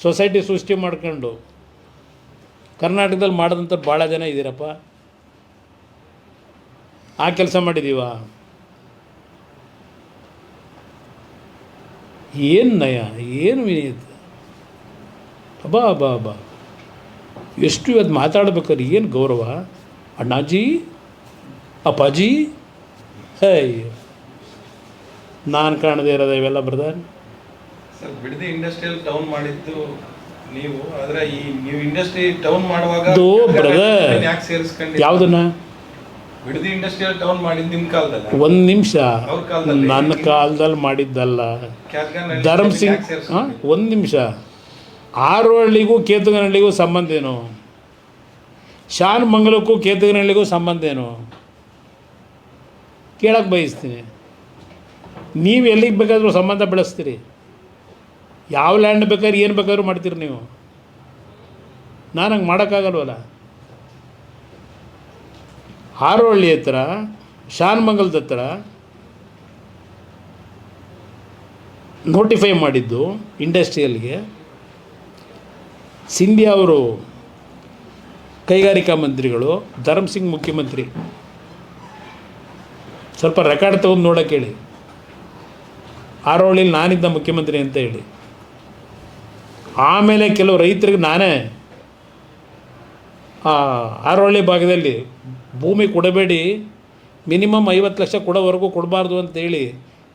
ಸೊಸೈಟಿ ಸೃಷ್ಟಿ ಮಾಡ್ಕೊಂಡು ಕರ್ನಾಟಕದಲ್ಲಿ ಮಾಡಿದಂಥ ಭಾಳ ಜನ ಇದ್ದೀರಪ್ಪ. ಆ ಕೆಲಸ ಮಾಡಿದ್ದೀವ? ಏನು ನಯ, ಏನು ವಿನೀತ. ಅಬ್ಬಾ ಎಷ್ಟು ಇವತ್ತು ಮಾತಾಡ್ಬೇಕಾದ್ರೆ ಏನು ಗೌರವ. ಅಣ್ಣಾಜಿ, ಅಪ್ಪಾಜಿ, ಅಯ್ಯೋ ನಾನು ಕಾಣದೇ ಇರೋದು ಇವೆಲ್ಲ brother. Sir, Bidadi industrial town ಮಾಡಿದ್ದು ನೀವು, ಆದರೆ ಈ ನೀವು ಇಂಡಸ್ಟ್ರಿ ಟೌನ್ ಮಾಡುವಾಗ ಬ್ರದರ್ ಯಾಕೆ ಸೇರಿಸ್ಕೊಂಡು ಯಾವುದನ್ನ ಬಿಡದಿ ಇಂಡಸ್ಟ್ರಿಯಲ್ ಟೌನ್ ಮಾಡಿದ್ದು ನಿಮ್ಮ ಕಾಲದಲ್ಲಿ? ಒಂದು ನಿಮಿಷ, ನನ್ನ ಕಾಲದಲ್ಲಿ ಮಾಡಿದ್ದಲ್ಲ. ಧರ್ಮಸಿಂಗ್, ಒಂದು ನಿಮಿಷ. ಆರೋಹಳ್ಳಿಗೂ ಕೇತುಗನಹಳ್ಳಿಗೂ ಸಂಬಂಧ ಏನು? ಶಾನ್ ಮಂಗಲಕ್ಕೂ ಕೇತುಗನಹಳ್ಳಿಗೂ ಸಂಬಂಧ ಏನು? ಕೇಳಕ್ಕೆ ಬಯಸ್ತೀನಿ. ನೀವು ಎಲ್ಲಿಗೆ ಬೇಕಾದರೂ ಸಂಬಂಧ ಬೆಳೆಸ್ತೀರಿ, ಯಾವ ಲ್ಯಾಂಡ್ ಬೇಕಾದ್ರೆ ಏನು ಬೇಕಾದ್ರೂ ಮಾಡ್ತೀರಿ ನೀವು. ನಾನು ಹಂಗೆ ಮಾಡೋಕ್ಕಾಗಲ್ವಲ್ಲ. ಆರೋಹಳ್ಳಿ ಹತ್ರ, ಶಾನ್ ಮಂಗಲದ ಹತ್ರ ನೋಟಿಫೈ ಮಾಡಿದ್ದು ಇಂಡಸ್ಟ್ರಿಯಲ್ಗೆ ಸಿಂಧಿಯಾ ಅವರು ಕೈಗಾರಿಕಾ ಮಂತ್ರಿಗಳು, ಧರ್ಮಸಿಂಗ್ ಮುಖ್ಯಮಂತ್ರಿ. ಸ್ವಲ್ಪ ರೆಕಾರ್ಡ್ ತೊಗೊಂಡು ನೋಡೋಕೆ ಹೇಳಿ, ಆರೋಹಳ್ಳಿಲಿ ನಾನಿದ್ದ ಮುಖ್ಯಮಂತ್ರಿ ಅಂತ ಹೇಳಿ. ಆಮೇಲೆ ಕೆಲವು ರೈತರಿಗೆ ನಾನೇ ಆರೋಹಳ್ಳಿ ಭಾಗದಲ್ಲಿ ಭೂಮಿ ಕೊಡಬೇಡಿ, ಮಿನಿಮಮ್ 50 ಲಕ್ಷ ಕೊಡೋವರೆಗೂ ಕೊಡಬಾರ್ದು ಅಂತೇಳಿ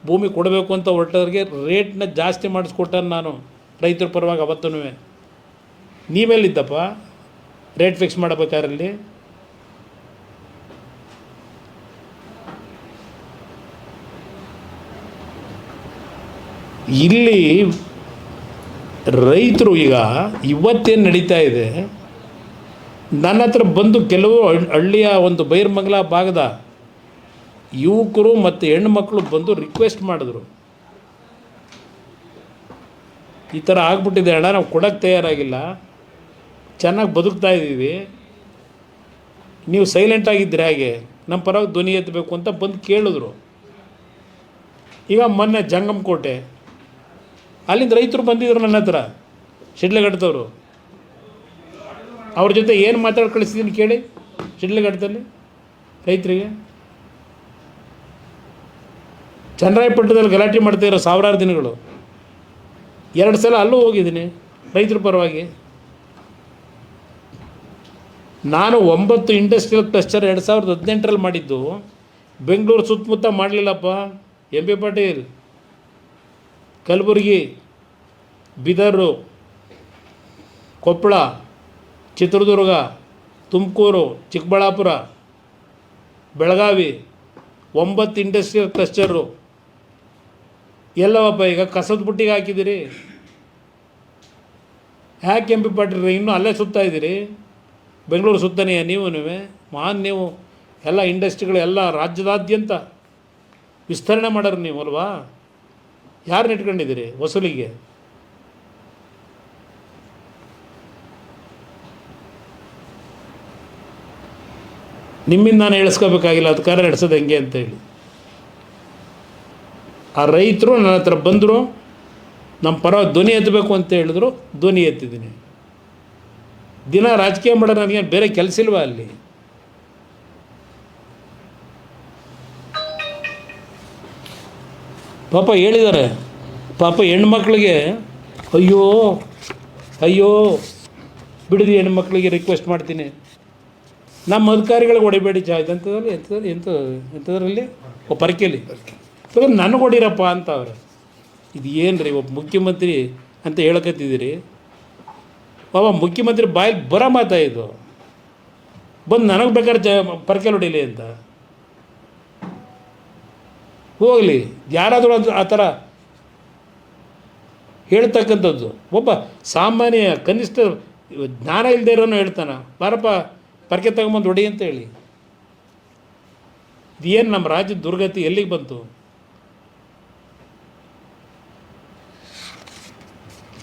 ಭೂಮಿ ಕೊಡಬೇಕು ಅಂತ ಹೊರಟವ್ರಿಗೆ ರೇಟ್ನ ಜಾಸ್ತಿ ಮಾಡಿಸ್ಕೊಟ್ಟಾನ ನಾನು ರೈತರ ಪರವಾಗಿ. ಅವತ್ತೂ ನೀವೆಲ್ಲಿದ್ದಪ್ಪ ರೇಟ್ ಫಿಕ್ಸ್ ಮಾಡಬೇಕಾರಲ್ಲಿ? ಇಲ್ಲಿ ರೈತರು ಈಗ ಇವತ್ತೇನು ನಡೀತಾ ಇದೆ, ನನ್ನ ಹತ್ರ ಬಂದು ಕೆಲವು ಹಳ್ಳಿಯ ಒಂದು ಬೈರ್ಮಂಗಲ ಭಾಗದ ಯುವಕರು ಮತ್ತು ಹೆಣ್ಣುಮಕ್ಕಳು ಬಂದು ರಿಕ್ವೆಸ್ಟ್ ಮಾಡಿದ್ರು, ಈ ಥರ ಆಗ್ಬಿಟ್ಟಿದೆ ಅಣ್ಣ, ನಾವು ಕೊಡೋಕ್ಕೆ ತಯಾರಾಗಿಲ್ಲ, ಚೆನ್ನಾಗಿ ಬದುಕ್ತಾ ಇದ್ದೀವಿ, ನೀವು ಸೈಲೆಂಟಾಗಿದ್ದರೆ ಹಾಗೆ ನಮ್ಮ ಪರವಾಗಿ ಧ್ವನಿ ಎತ್ತಬೇಕು ಅಂತ ಬಂದು ಕೇಳಿದ್ರು. ಈಗ ಮೊನ್ನೆ ಜಂಗಮಕೋಟೆ ಅಲ್ಲಿಂದ ರೈತರು ಬಂದಿದ್ರು ನನ್ನ ಹತ್ರ, ಶಿಡ್ಲಘಟ್ಟದವರು. ಅವ್ರ ಜೊತೆ ಏನು ಮಾತಾಡಿ ಕಳಿಸಿದ್ದೀನಿ ಕೇಳಿ. ಶಿಡ್ಲಘಟ್ಟದಲ್ಲಿ ರೈತರಿಗೆ ಚನ್ನರಾಯಪಟ್ಟಣದಲ್ಲಿ ಗಲಾಟೆ ಮಾಡ್ತಾಯಿರೋ ಸಾವಿರಾರು ದಿನಗಳು 2 ಸಲ ಅಲ್ಲೂ ಹೋಗಿದ್ದೀನಿ ರೈತರ ಪರವಾಗಿ. ನಾನು 9 ಇಂಡಸ್ಟ್ರಿಯಲ್ ಕ್ಲಸ್ಟರ್ 2018ರಲ್ಲಿ ಮಾಡಿದ್ದು, ಬೆಂಗಳೂರು ಸುತ್ತಮುತ್ತ ಮಾಡಲಿಲ್ಲಪ್ಪ. M B Patil, Kalaburagi, Bidar, Koppal, Chitradurga, Tumakuru, Chikkaballapur, Belagavi 9 industrial cluster ಎಲ್ಲವಪ್ಪ. ಈಗ ಕಸದ ಬುಟ್ಟಿಗೆ ಹಾಕಿದ್ದೀರಿ, ಯಾಕೆ ಎಂ ಬಿ ಪಾಟೀಲ್ ಇನ್ನೂ ಅಲ್ಲೇ ಸುತ್ತಾ ಇದ್ದೀರಿ? ಬೆಂಗಳೂರು ಸುತ್ತನೆಯ ನೀವು ಎಲ್ಲ ಇಂಡಸ್ಟ್ರಿಗಳು ಎಲ್ಲ ರಾಜ್ಯದಾದ್ಯಂತ ವಿಸ್ತರಣೆ ಮಾಡೋರು ನೀವು ಅಲ್ವಾ? ಯಾರನ್ನ ಇಟ್ಕೊಂಡಿದ್ದೀರಿ ವಸೂಲಿಗೆ? ನಿಮ್ಮಿಂದ ನಾನು ಹೇಳಿಸ್ಕೋಬೇಕಾಗಿಲ್ಲ ಅಧಿಕಾರ ನಡೆಸೋದು ಹೆಂಗೆ ಅಂತೇಳಿ. ಆ ರೈತರು ನನ್ನ ಹತ್ರ ಬಂದರು, ನಮ್ಮ ಪರವಾಗಿ ಧ್ವನಿ ಎತ್ತಬೇಕು ಅಂತ ಹೇಳಿದ್ರು, ಧ್ವನಿ ಎತ್ತಿದ್ದೀನಿ. ದಿನ ರಾಜಕೀಯ ಮಾಡೋದು ನನಗೇನು ಬೇರೆ ಕೆಲಸ ಇಲ್ವಾ ಅಲ್ಲಿ? ಪಾಪ ಹೇಳಿದ್ದಾರೆ, ಪಾಪ ಹೆಣ್ಮಕ್ಳಿಗೆ ಅಯ್ಯೋ ಅಯ್ಯೋ ಬಿಡದಿ ಹೆಣ್ಮಕ್ಳಿಗೆ ರಿಕ್ವೆಸ್ಟ್ ಮಾಡ್ತೀನಿ, ನಮ್ಮ ಅಧಿಕಾರಿಗಳಿಗೆ ಹೊಡಿಬೇಡಿ ಎಂಥದ್ರಲ್ಲಿ ಪರಕೆಯಲ್ಲಿ ನನಗೆ ಹೊಡಿರಪ್ಪ ಅಂತ ಅವ್ರೆ. ಇದು ಏನು ರೀ ಒಬ್ಬ ಮುಖ್ಯಮಂತ್ರಿ ಅಂತ ಹೇಳಕತ್ತಿದ್ದೀರಿ? ಬಾಬಾ ಮುಖ್ಯಮಂತ್ರಿ ಬಾಯಲ್ಲಿ ಬರೋ ಮಾತಾ ಇದು, ಬಂದು ನನಗೆ ಬೇಕಾದ್ರೆ ಪರಕೆಯಲ್ಲಿ ಹೊಡಿಲಿ ಅಂತ. ಹೋಗಲಿ, ಯಾರಾದರೂ ಆ ಥರ ಹೇಳ್ತಕ್ಕಂಥದ್ದು. ಒಬ್ಬ ಸಾಮಾನ್ಯ ಕನಿಷ್ಠ ಜ್ಞಾನ ಇಲ್ಲದೆ ಇರೋನು ಹೇಳ್ತಾನೆ, ಬಾರಪ್ಪ ಪರಕೆ ತಗೊಂಬಂದು ಹೊಡಿ ಅಂತ ಹೇಳಿ. ಇದೇನು ನಮ್ಮ ರಾಜ್ಯದ ದುರ್ಗತಿ ಎಲ್ಲಿಗೆ ಬಂತು?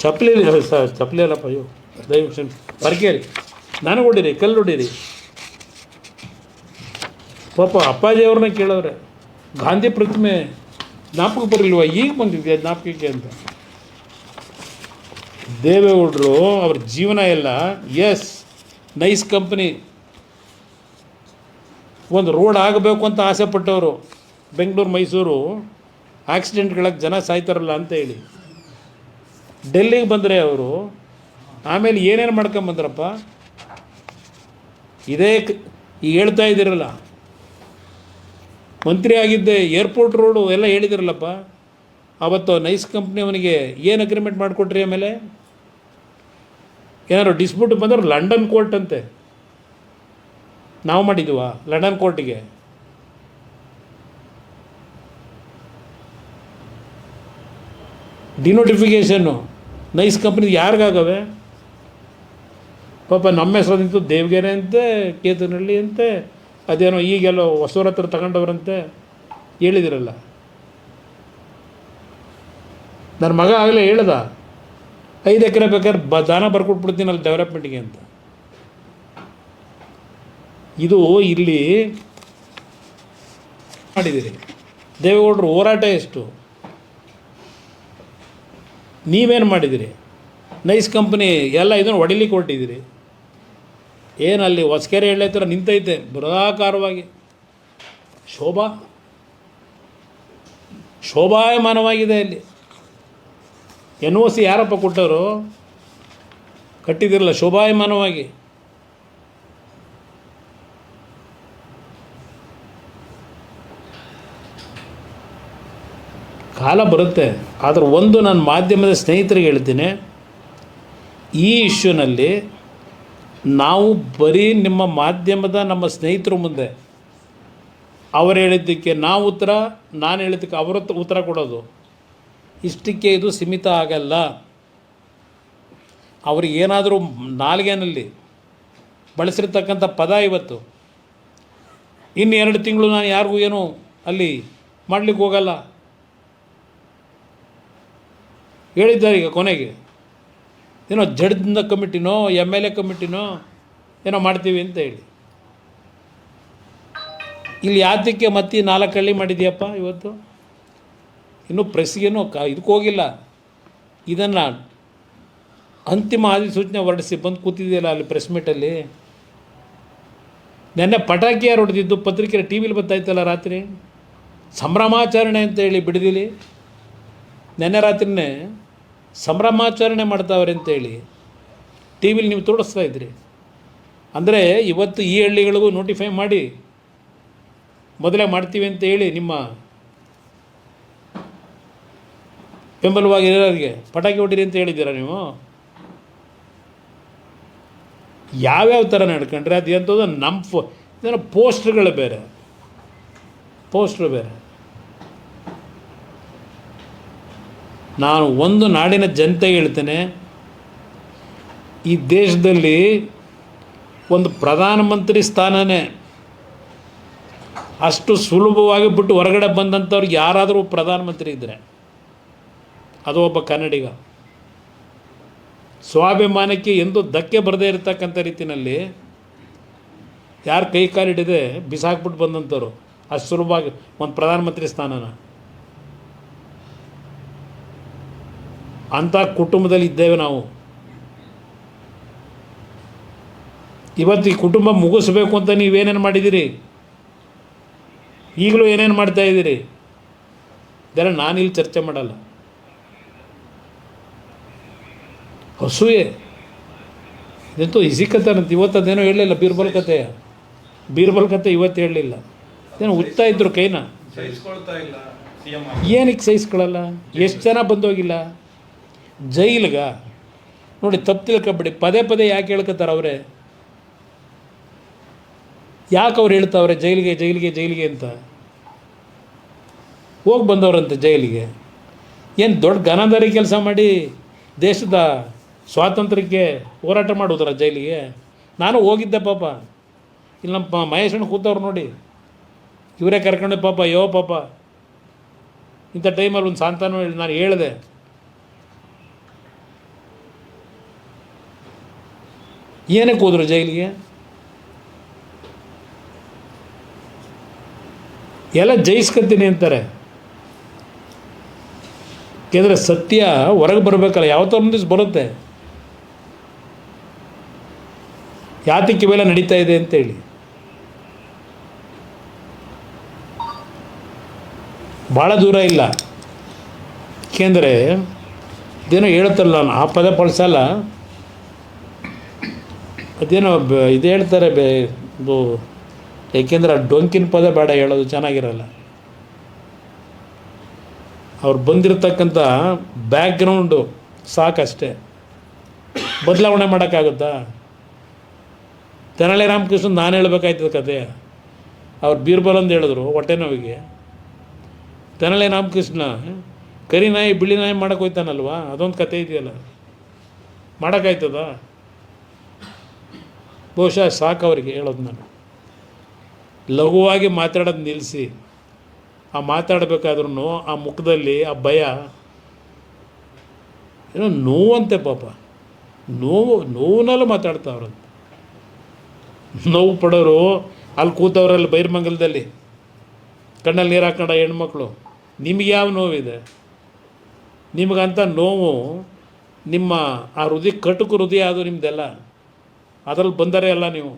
ಚಪ್ಪಲಿ ಅಲ್ಲಪ್ಪ, ಅಯ್ಯೋ ದಯವಿಟ್ಟು ಪರಕೆಯಲ್ಲಿ ನನಗೆ ಹೊಡೀರಿ, ಕಲ್ಲು ಹೊಡೀರಿ. ಪಾಪ ಅಪ್ಪಾಜಿಯವ್ರನ್ನ ಕೇಳೋರೆ, ಗಾಂಧಿ ಪ್ರತಿಮೆ ಜ್ಞಾಪಕ ಬರಲಿಲ್ವ, ಈಗ ಬಂದಿದ್ಯಾ ಜ್ಞಾಪಕಕ್ಕೆ ಅಂತ. ದೇವೇಗೌಡರು ಅವ್ರ ಜೀವನ ಎಲ್ಲ ನೈಸ್ ಕಂಪ್ನಿ, ಒಂದು ರೋಡ್ ಆಗಬೇಕು ಅಂತ ಆಸೆ ಪಟ್ಟವರು. ಬೆಂಗಳೂರು ಮೈಸೂರು ಆಕ್ಸಿಡೆಂಟ್ಗಳಾಗಿ ಜನ ಸಾಯ್ತಾರಲ್ಲ ಅಂತ ಹೇಳಿ ಡೆಲ್ಲಿಗೆ ಬಂದರೆ ಅವರು. ಆಮೇಲೆ ಏನೇನು ಮಾಡ್ಕೊಂಬಂದ್ರಪ್ಪ, ಇದೇ ಈಗ ಹೇಳ್ತಾ ಇದ್ದೀರಲ್ಲ, ಮಂತ್ರಿ ಆಗಿದ್ದೆ ಏರ್ಪೋರ್ಟ್ ರೋಡು ಎಲ್ಲ ಹೇಳಿದಿರಲ್ಲಪ್ಪ. ಆವತ್ತು ನೈಸ್ ಕಂಪ್ನಿ ಅವನಿಗೆ ಏನು ಅಗ್ರಿಮೆಂಟ್ ಮಾಡಿಕೊಟ್ರಿ? ಆಮೇಲೆ ಏನಾದ್ರು ಡಿಸ್ಪ್ಯೂಟ್ ಬಂದ್ರೆ ಲಂಡನ್ ಕೋರ್ಟ್ ಅಂತೆ. ನಾವು ಮಾಡಿದ್ವಾ ಲಂಡನ್ ಕೋರ್ಟಿಗೆ? ಡಿನೋಟಿಫಿಕೇಷನ್ನು ನೈಸ್ ಕಂಪ್ನಿ ಯಾರಿಗಾಗವೆ? ಪಾಪ ನಮ್ಮ ಹೆಸರಂತೂ ದೇವಗೆರೆ ಅಂತೆ, ಕೇತನಹಳ್ಳಿ ಅಂತೆ, ಅದೇನೋ ಈಗೆಲ್ಲೋ ಹೊಸೂರ ಹತ್ರ ತಗೊಂಡವ್ರಂತೆ ಹೇಳಿದಿರಲ್ಲ. ನನ್ನ ಮಗ ಆಗಲೇ ಹೇಳ್ದ, 5 ಎಕರೆ ಬೇಕಾದ್ರೆ ದಾನ ಬರ್ಕೊಟ್ಬಿಡ್ತೀನಿ ಅಲ್ಲಿ ಡೆವಲಪ್ಮೆಂಟ್ಗೆ ಅಂತ. ಇದು ಇಲ್ಲಿ ಮಾಡಿದ್ದೀರಿ. ದೇವೇಗೌಡರು ಹೋರಾಟ ಎಷ್ಟು, ನೀವೇನು ಮಾಡಿದಿರಿ? ನೈಸ್ ಕಂಪ್ನಿ ಎಲ್ಲ ಇದನ್ನು ಹೊಡಿಲಿಕ್ಕೆ ಹೊರಟಿದ್ದೀರಿ. ಏನು ಅಲ್ಲಿ ಹೊಸಕೆರೆ ಎಳ್ಳೆ ಥರ ನಿಂತೈತೆ ಬೃಹದಾಕಾರವಾಗಿ, ಶೋಭಾಯಮಾನವಾಗಿದೆ. ಅಲ್ಲಿ NOC ಯಾರಪ್ಪ ಕೊಟ್ಟವರು? ಕಟ್ಟಿದಿರಲ್ಲ ಶೋಭಾಯಮಾನವಾಗಿ. ಕಾಲ ಬರುತ್ತೆ. ಆದರೆ ಒಂದು ನಾನು ಮಾಧ್ಯಮದ ಸ್ನೇಹಿತರಿಗೆ ಹೇಳ್ತೀನಿ, ಈ ಇಶ್ಯೂನಲ್ಲಿ ನಾವು ಬರೀ ನಿಮ್ಮ ಮಾಧ್ಯಮದ ನಮ್ಮ ಸ್ನೇಹಿತರ ಮುಂದೆ ಅವರು ಹೇಳಿದ್ದಕ್ಕೆ ನಾವು ಉತ್ತರ, ನಾನು ಹೇಳಿದ್ದಕ್ಕೆ ಅವರ ಉತ್ತರ ಕೊಡೋದು, ಇಷ್ಟಕ್ಕೆ ಇದು ಸೀಮಿತ ಆಗಲ್ಲ. ಅವ್ರಿಗೆ ಏನಾದರೂ ನಾಲ್ಗೆನಲ್ಲಿ ಬಳಸಿರ್ತಕ್ಕಂಥ ಪದ ಇವತ್ತು. ಇನ್ನು 2 ತಿಂಗಳು ನಾನು ಯಾರಿಗೂ ಏನೂ ಅಲ್ಲಿ ಮಾಡಲಿಕ್ಕೆ ಹೋಗಲ್ಲ ಹೇಳಿದ್ದಾರೆ. ಈಗ ಕೊನೆಗೆ ಏನೋ ಜಡ್ಜಿನ ಕಮಿಟಿನೋ MLA ಕಮಿಟಿನೋ ಏನೋ ಮಾಡ್ತೀವಿ ಅಂತ ಹೇಳಿ. ಇಲ್ಲಿ ಯಾತಕ್ಕೆ ಮತ್ತೆ 4 ಹಳ್ಳಿ ಮಾಡಿದೆಯಪ್ಪ ಇವತ್ತು? ಇನ್ನೂ ಪ್ರೆಸ್ಗೇನೋ ಇದಕ್ಕೆ ಹೋಗಿಲ್ಲ. ಇದನ್ನು ಅಂತಿಮ ಅಧಿಸೂಚನೆ ಹೊರಡಿಸಿ ಬಂದು ಕೂತಿದೆಯಲ್ಲ ಅಲ್ಲಿ ಪ್ರೆಸ್ ಮೀಟಲ್ಲಿ. ನೆನ್ನೆ ಪಟಾಕಿ ಯಾರು ಹೊಡೆದಿದ್ದು ಪತ್ರಿಕೆ ಟಿ ವಿಲಿ ಬರ್ತಾಯಿತ್ತಲ್ಲ ರಾತ್ರಿ, ಸಂಭ್ರಮಾಚರಣೆ ಅಂತ ಹೇಳಿ ಬಿಡದಿಲಿ. ನೆನ್ನೆ ರಾತ್ರಿನೇ ಸಂಭ್ರಮಾಚರಣೆ ಮಾಡ್ತಾವ್ರೆ ಅಂತೇಳಿ ಟಿ ವಿಲಿ ನೀವು ತೋರಿಸ್ತಾ ಇದ್ರಿ. ಅಂದರೆ ಇವತ್ತು ಈ ಹಳ್ಳಿಗಳಿಗೂ ನೋಟಿಫೈ ಮಾಡಿ ಮೊದಲೇ ಮಾಡ್ತೀವಿ ಅಂತ ಹೇಳಿ ನಿಮ್ಮ ಬೆಂಬಲವಾಗಿರೋರಿಗೆ ಪಟಾಕಿ ಹೊಡೀರಿ ಅಂತ ಹೇಳಿದ್ದೀರಾ ನೀವು. ಯಾವ್ಯಾವ ಥರ ನಡ್ಕೊಂಡ್ರೆ ಅದು ಎಂಥದ್ದು ನಮ್ಮ ಏನೋ ಪೋಸ್ಟ್ರುಗಳು ಬೇರೆ, ಪೋಸ್ಟ್ರು ಬೇರೆ. ನಾನು ಒಂದು ನಾಡಿನ ಜನತೆಗೆ ಹೇಳ್ತೇನೆ, ಈ ದೇಶದಲ್ಲಿ ಒಂದು ಪ್ರಧಾನಮಂತ್ರಿ ಸ್ಥಾನನೇ ಅಷ್ಟು ಸುಲಭವಾಗಿ ಬಿಟ್ಟು ಹೊರಗಡೆ ಬಂದಂಥವ್ರಿಗೆ ಯಾರಾದರೂ ಪ್ರಧಾನಮಂತ್ರಿ ಇದ್ದರೆ ಅದು ಒಬ್ಬ ಕನ್ನಡಿಗ. ಸ್ವಾಭಿಮಾನಕ್ಕೆ ಎಂದೂ ಧಕ್ಕೆ ಬರದೇ ಇರತಕ್ಕಂಥ ರೀತಿಯಲ್ಲಿ ಯಾರು ಕೈ ಕಾಲು ಹಿಡಿದೆ ಬಿಸಾಕ್ಬಿಟ್ಟು ಬಂದಂಥವ್ರು ಅಷ್ಟು ಸುಲಭವಾಗಿ ಒಂದು ಪ್ರಧಾನಮಂತ್ರಿ ಸ್ಥಾನನ. ಅಂಥ ಕುಟುಂಬದಲ್ಲಿ ಇದ್ದೇವೆ ನಾವು. ಇವತ್ತು ಈ ಕುಟುಂಬ ಮುಗಿಸ್ಬೇಕು ಅಂತ ನೀವೇನೇನು ಮಾಡಿದ್ದೀರಿ, ಈಗಲೂ ಏನೇನು ಮಾಡ್ತಾಯಿದ್ದೀರಿ ಇದೆಲ್ಲ ನಾನಿಲ್ಲಿ ಚರ್ಚೆ ಮಾಡಲ್ಲ. ಹಸುವೆ ಇದಂತೂ ಇಸಿ ಕತೆ ಅಂತ ಇವತ್ತು ಅದೇನೋ ಹೇಳಲಿಲ್ಲ. ಬೀರ್ಬಲ್ ಕತೆ ಇವತ್ತು ಹೇಳಲಿಲ್ಲ. ಏನೋ ಉತ್ತಾ ಇದ್ರು ಕೈನ. ಏನಕ್ಕೆ ಸಹಿಸ್ಕೊಳ್ಳಲ್ಲ? ಎಷ್ಟು ಜನ ಬಂದೋಗಿಲ್ಲ ಜೈಲ್ಗ ನೋಡಿ. ತಪ್ಪು ತಿಳ್ಕೊಬೇಡಿ, ಪದೇ ಪದೇ ಯಾಕೆ ಹೇಳ್ಕೊತಾರೆ ಅವರೇ? ಯಾಕೆ ಅವ್ರು ಹೇಳ್ತಾವ್ರೆ ಜೈಲಿಗೆ ಜೈಲಿಗೆ ಜೈಲಿಗೆ ಅಂತ? ಹೋಗಿ ಬಂದವ್ರಂತೆ ಜೈಲಿಗೆ. ಏನು ದೊಡ್ಡ ಗನಂದಾರಿ ಕೆಲಸ ಮಾಡಿ ದೇಶದ ಸ್ವಾತಂತ್ರ್ಯಕ್ಕೆ ಹೋರಾಟ ಮಾಡೋದ್ರ ಜೈಲಿಗೆ? ನಾನು ಹೋಗಿದ್ದೆ ಪಾಪ. ಇಲ್ಲಿ ನಮ್ಮ ಮಹೇಶಣ್ಣ ಕೂತವ್ರು ನೋಡಿ, ಇವರೇ ಕರ್ಕೊಂಡು ಪಾಪ ಪಾಪ ಇಂಥ ಟೈಮಲ್ಲಿ ಒಂದು ಸಾಂತಾನು ಹೇಳಿ ನಾನು ಹೇಳಿದೆ. ಏನಕ್ಕೆ ಹೋದ್ರು ಜೈಲಿಗೆ? ಎಲ್ಲ ಜಯಿಸ್ಕೊತೀನಿ ಅಂತಾರೆ. ಯಾಕೆಂದರೆ ಸತ್ಯ ಹೊರಗೆ ಬರಬೇಕಲ್ಲ, ಯಾವತ್ತೋ ಒಂದು ದಿವಸ ಬರುತ್ತೆ. ಯಾತಕ್ಕೆ ಇವೆಲ್ಲ ನಡೀತಾ ಇದೆ ಅಂತೇಳಿ ಭಾಳ ದೂರ ಇಲ್ಲ. ಏಕೆಂದರೆ ಇದೇನೋ ಹೇಳ್ತಾರಲ್ಲ, ನಾನು ಆ ಪದ ಬಳಸಲ್ಲ, ಅದೇನೋ ಇದು ಹೇಳ್ತಾರೆ ಏಕೆಂದರೆ ಆ ಡೊಂಕಿನ ಪದ ಬೇಡ ಹೇಳೋದು, ಚೆನ್ನಾಗಿರಲ್ಲ. ಅವ್ರು ಬಂದಿರತಕ್ಕಂಥ ಬ್ಯಾಕ್ಗ್ರೌಂಡು ಸಾಕಷ್ಟೇ, ಬದಲಾವಣೆ ಮಾಡೋಕ್ಕಾಗುತ್ತಾ? ತೆನಾಲಿ ರಾಮಕೃಷ್ಣ ನಾನು ಹೇಳ್ಬೇಕಾಯ್ತದ ಕತೆ. ಅವ್ರು ಬೀರ್ಬಲ್ ಅಂತ ಹೇಳಿದ್ರು ಹೊಟ್ಟೆ ನೋವಿಗೆ. ತೆನಾಲಿ ರಾಮಕೃಷ್ಣ ಕರಿ ನಾಯಿ ಬಿಳಿ ನಾಯಿ ಮಾಡೋಕೆ ಹೋಯ್ತಾನಲ್ವ, ಅದೊಂದು ಕತೆ ಇದೆಯಲ್ಲ, ಮಾಡೋಕ್ಕಾಯ್ತದ? ಬಹುಶಃ ಸಾಕು ಅವರಿಗೆ ಹೇಳೋದು. ನಾನು ಲಘುವಾಗಿ ಮಾತಾಡೋದು ನಿಲ್ಲಿಸಿ, ಆ ಮಾತಾಡಬೇಕಾದ್ರೂ ಆ ಮುಖದಲ್ಲಿ ಆ ಭಯ, ಏನೋ ನೋವಂತೆ ಪಾಪ. ನೋವಿನಲ್ಲೂ ಮಾತಾಡ್ತಾವ್ರಂತೆ. ನೋವು ಪಡೋರು ಅಲ್ಲಿ ಕೂತವ್ರಲ್ಲಿ ಬೈರ್ಮಂಗಲದಲ್ಲಿ ಕಣ್ಣಲ್ಲಿ ನೀರು ಹಾಕೊಂಡ ಹೆಣ್ಮಕ್ಳು. ನಿಮಗೆ ಯಾವ ನೋವಿದೆ? ನಿಮಗಂತ ನೋವು ನಿಮ್ಮ ಆ ಹೃದಯ ಕಟುಕು ಹೃದಯ ಅದು ನಿಮ್ಮದೆಲ್ಲ, ಅದರಲ್ಲಿ ಬಂದರೆ ಅಲ್ಲ ನೀವು.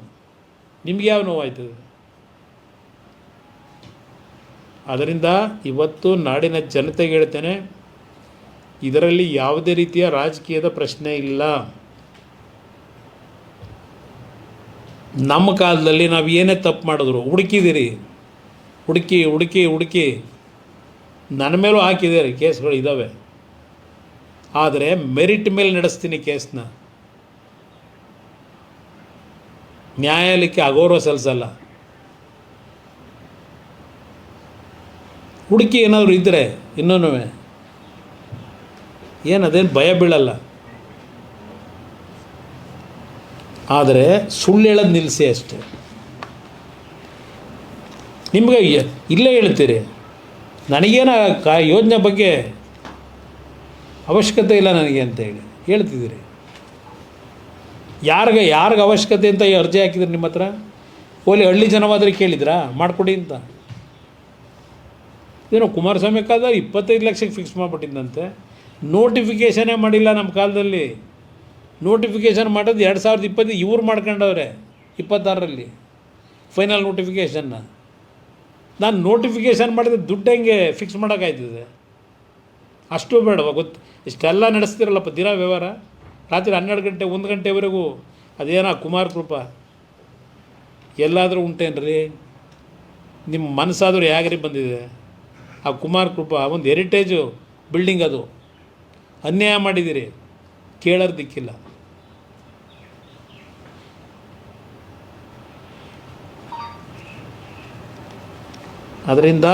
ನಿಮ್ಗೆ ಯಾವ ನೋವಾಯ್ತದೆ? ಅದರಿಂದ ಇವತ್ತು ನಾಡಿನ ಜನತೆಗೆ ಹೇಳ್ತೇನೆ, ಇದರಲ್ಲಿ ಯಾವುದೇ ರೀತಿಯ ರಾಜಕೀಯದ ಪ್ರಶ್ನೆ ಇಲ್ಲ. ನಮ್ಮ ಕಾಲದಲ್ಲಿ ನಾವು ಏನೇ ತಪ್ಪು ಮಾಡಿದ್ರು ಹುಡುಕಿದ್ದೀರಿ, ಹುಡುಕಿ ನನ್ನ ಮೇಲೂ ಹಾಕಿದ್ದೀರಿ ಕೇಸ್ಗಳು ಇದ್ದಾವೆ. ಆದರೆ ಮೆರಿಟ್ ಮೇಲೆ ನಡೆಸ್ತೀನಿ ಕೇಸ್ನ, ನ್ಯಾಯಾಲಯಕ್ಕೆ ಅಗೌರವ ಸಲ್ಲಿಸಲ್ಲ. ಹುಡುಕಿ ಏನಾದರೂ ಇದ್ದರೆ ಇನ್ನೂ ಏನದೇನು ಭಯ ಬೀಳಲ್ಲ. ಆದರೆ ಸುಳ್ಳು ಹೇಳೋದು ನಿಲ್ಲಿಸಿ ಅಷ್ಟೆ. ನಿಮಗೆ ಇಲ್ಲೇ ಹೇಳ್ತೀರಿ, ನನಗೇನು ಯೋಜನೆ ಬಗ್ಗೆ ಅವಶ್ಯಕತೆ ಇಲ್ಲ ನನಗೆ ಅಂತ ಹೇಳ್ತಿದ್ದೀರಿ. ಯಾರಿಗೆ ಅವಶ್ಯಕತೆ ಅಂತ ಈ ಅರ್ಜಿ ಹಾಕಿದ್ರಿ ನಿಮ್ಮ ಹತ್ರ? ಓಲಿ ಹಳ್ಳಿ ಜನವಾದರೆ ಕೇಳಿದ್ರಾ ಮಾಡಿಕೊಡಿ ಅಂತ? ಏನೋ ಕುಮಾರಸ್ವಾಮಿ ಕಾಲದಲ್ಲಿ 25 ಲಕ್ಷಕ್ಕೆ ಫಿಕ್ಸ್ ಮಾಡಿಬಿಟ್ಟಿದ್ದಂತೆ. ನೋಟಿಫಿಕೇಷನೇ ಮಾಡಿಲ್ಲ ನಮ್ಮ ಕಾಲದಲ್ಲಿ. ನೋಟಿಫಿಕೇಷನ್ ಮಾಡೋದು 2020 ಇವ್ರು ಮಾಡ್ಕೊಂಡವ್ರೆ 26ರಲ್ಲಿ ಫೈನಲ್ ನೋಟಿಫಿಕೇಷನ್ನ. ನಾನು ನೋಟಿಫಿಕೇಷನ್ ಮಾಡಿದ್ರೆ ದುಡ್ಡು ಹೆಂಗೆ ಫಿಕ್ಸ್ ಮಾಡೋಕ್ಕಾಯ್ತದೆ? ಅಷ್ಟು ಬೇಡವ? ಗೊತ್ತು, ಇಷ್ಟೆಲ್ಲ ನಡೆಸ್ತಿರಲ್ಲಪ್ಪ ದಿನ ವ್ಯವಹಾರ. ರಾತ್ರಿ 12 ಗಂಟೆ 1 ಗಂಟೆವರೆಗೂ ಅದೇನೋ ಕುಮಾರ ಕೃಪಾ ಎಲ್ಲಾದರೂ ಉಂಟೇನ್ರಿ? ನಿಮ್ಮ ಮನಸ್ಸಾದರೂ ಹೇಗ್ರಿ ಬಂದಿದೆ? ಆ ಕುಮಾರ ಕೃಪಾ ಒಂದು ಹೆರಿಟೇಜು ಬಿಲ್ಡಿಂಗ್, ಅದು ಅನ್ಯಾಯ ಮಾಡಿದ್ದೀರಿ, ಕೇಳೋರು ದಿಕ್ಕಿಲ್ಲ. ಅದರಿಂದ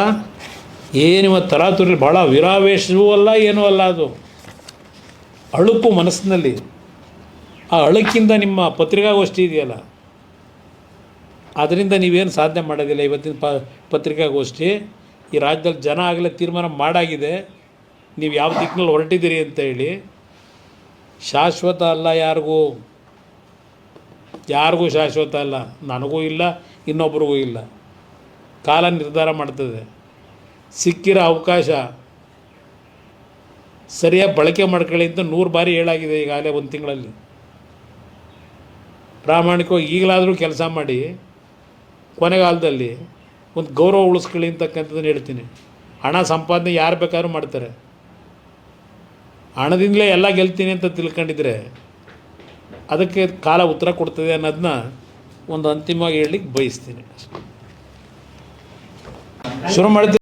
ಏನಿವ ತರಾತುರಿ ಭಾಳ ವಿರಾವೇಶವೂ ಅಲ್ಲ, ಏನೂ ಅಲ್ಲ. ಅದು ಅಳುಕು ಮನಸ್ಸಿನಲ್ಲಿ. ಆ ಅಳುಕಿಂದ ನಿಮ್ಮ ಪತ್ರಿಕಾಗೋಷ್ಠಿ ಇದೆಯಲ್ಲ, ಅದರಿಂದ ನೀವೇನು ಸಾಧನೆ ಮಾಡೋದಿಲ್ಲ. ಇವತ್ತಿನ ಪತ್ರಿಕಾಗೋಷ್ಠಿ ಈ ರಾಜ್ಯದಲ್ಲಿ ಜನ ಆಗಲೇ ತೀರ್ಮಾನ ಮಾಡಾಗಿದೆ, ನೀವು ಯಾವ ದಿಕ್ಕಿನಲ್ಲಿ ಹೊರಟಿದ್ದೀರಿ ಅಂತ ಹೇಳಿ. ಶಾಶ್ವತ ಅಲ್ಲ, ಯಾರಿಗೂ ಶಾಶ್ವತ ಅಲ್ಲ. ನನಗೂ ಇಲ್ಲ, ಇನ್ನೊಬ್ರಿಗೂ ಇಲ್ಲ. ಕಾಲ ನಿರ್ಧಾರ ಮಾಡ್ತದೆ. ಸಿಕ್ಕಿರೋ ಅವಕಾಶ ಸರಿಯಾಗಿ ಬಳಕೆ ಮಾಡ್ಕೊಳ್ಳಿ ಅಂತ 100 ಬಾರಿ ಹೇಳಾಗಿದೆ ಈಗಾಗಲೇ 1 ತಿಂಗಳಲ್ಲಿ. ಪ್ರಾಮಾಣಿಕವಾಗಿ ಈಗಲಾದರೂ ಕೆಲಸ ಮಾಡಿ, ಕೊನೆಗಾಲದಲ್ಲಿ ಒಂದು ಗೌರವ ಉಳಿಸ್ಕೊಳ್ಳಿ ಅಂತಕ್ಕಂಥದ್ದನ್ನು ಹೇಳ್ತೀನಿ. ಹಣ ಸಂಪಾದನೆ ಯಾರು ಬೇಕಾದ್ರೂ ಮಾಡ್ತಾರೆ. ಹಣದಿಂದಲೇ ಎಲ್ಲ ಗೆಲ್ತೀನಿ ಅಂತ ತಿಳ್ಕೊಂಡಿದ್ರೆ ಅದಕ್ಕೆ ಕಾಲ ಉತ್ತರ ಕೊಡ್ತದೆ ಅನ್ನೋದನ್ನ ಒಂದು ಅಂತಿಮವಾಗಿ ಹೇಳಲಿಕ್ಕೆ ಬಯಸ್ತೀನಿ. ಶುರು ಮಾಡ್ತೀನಿ.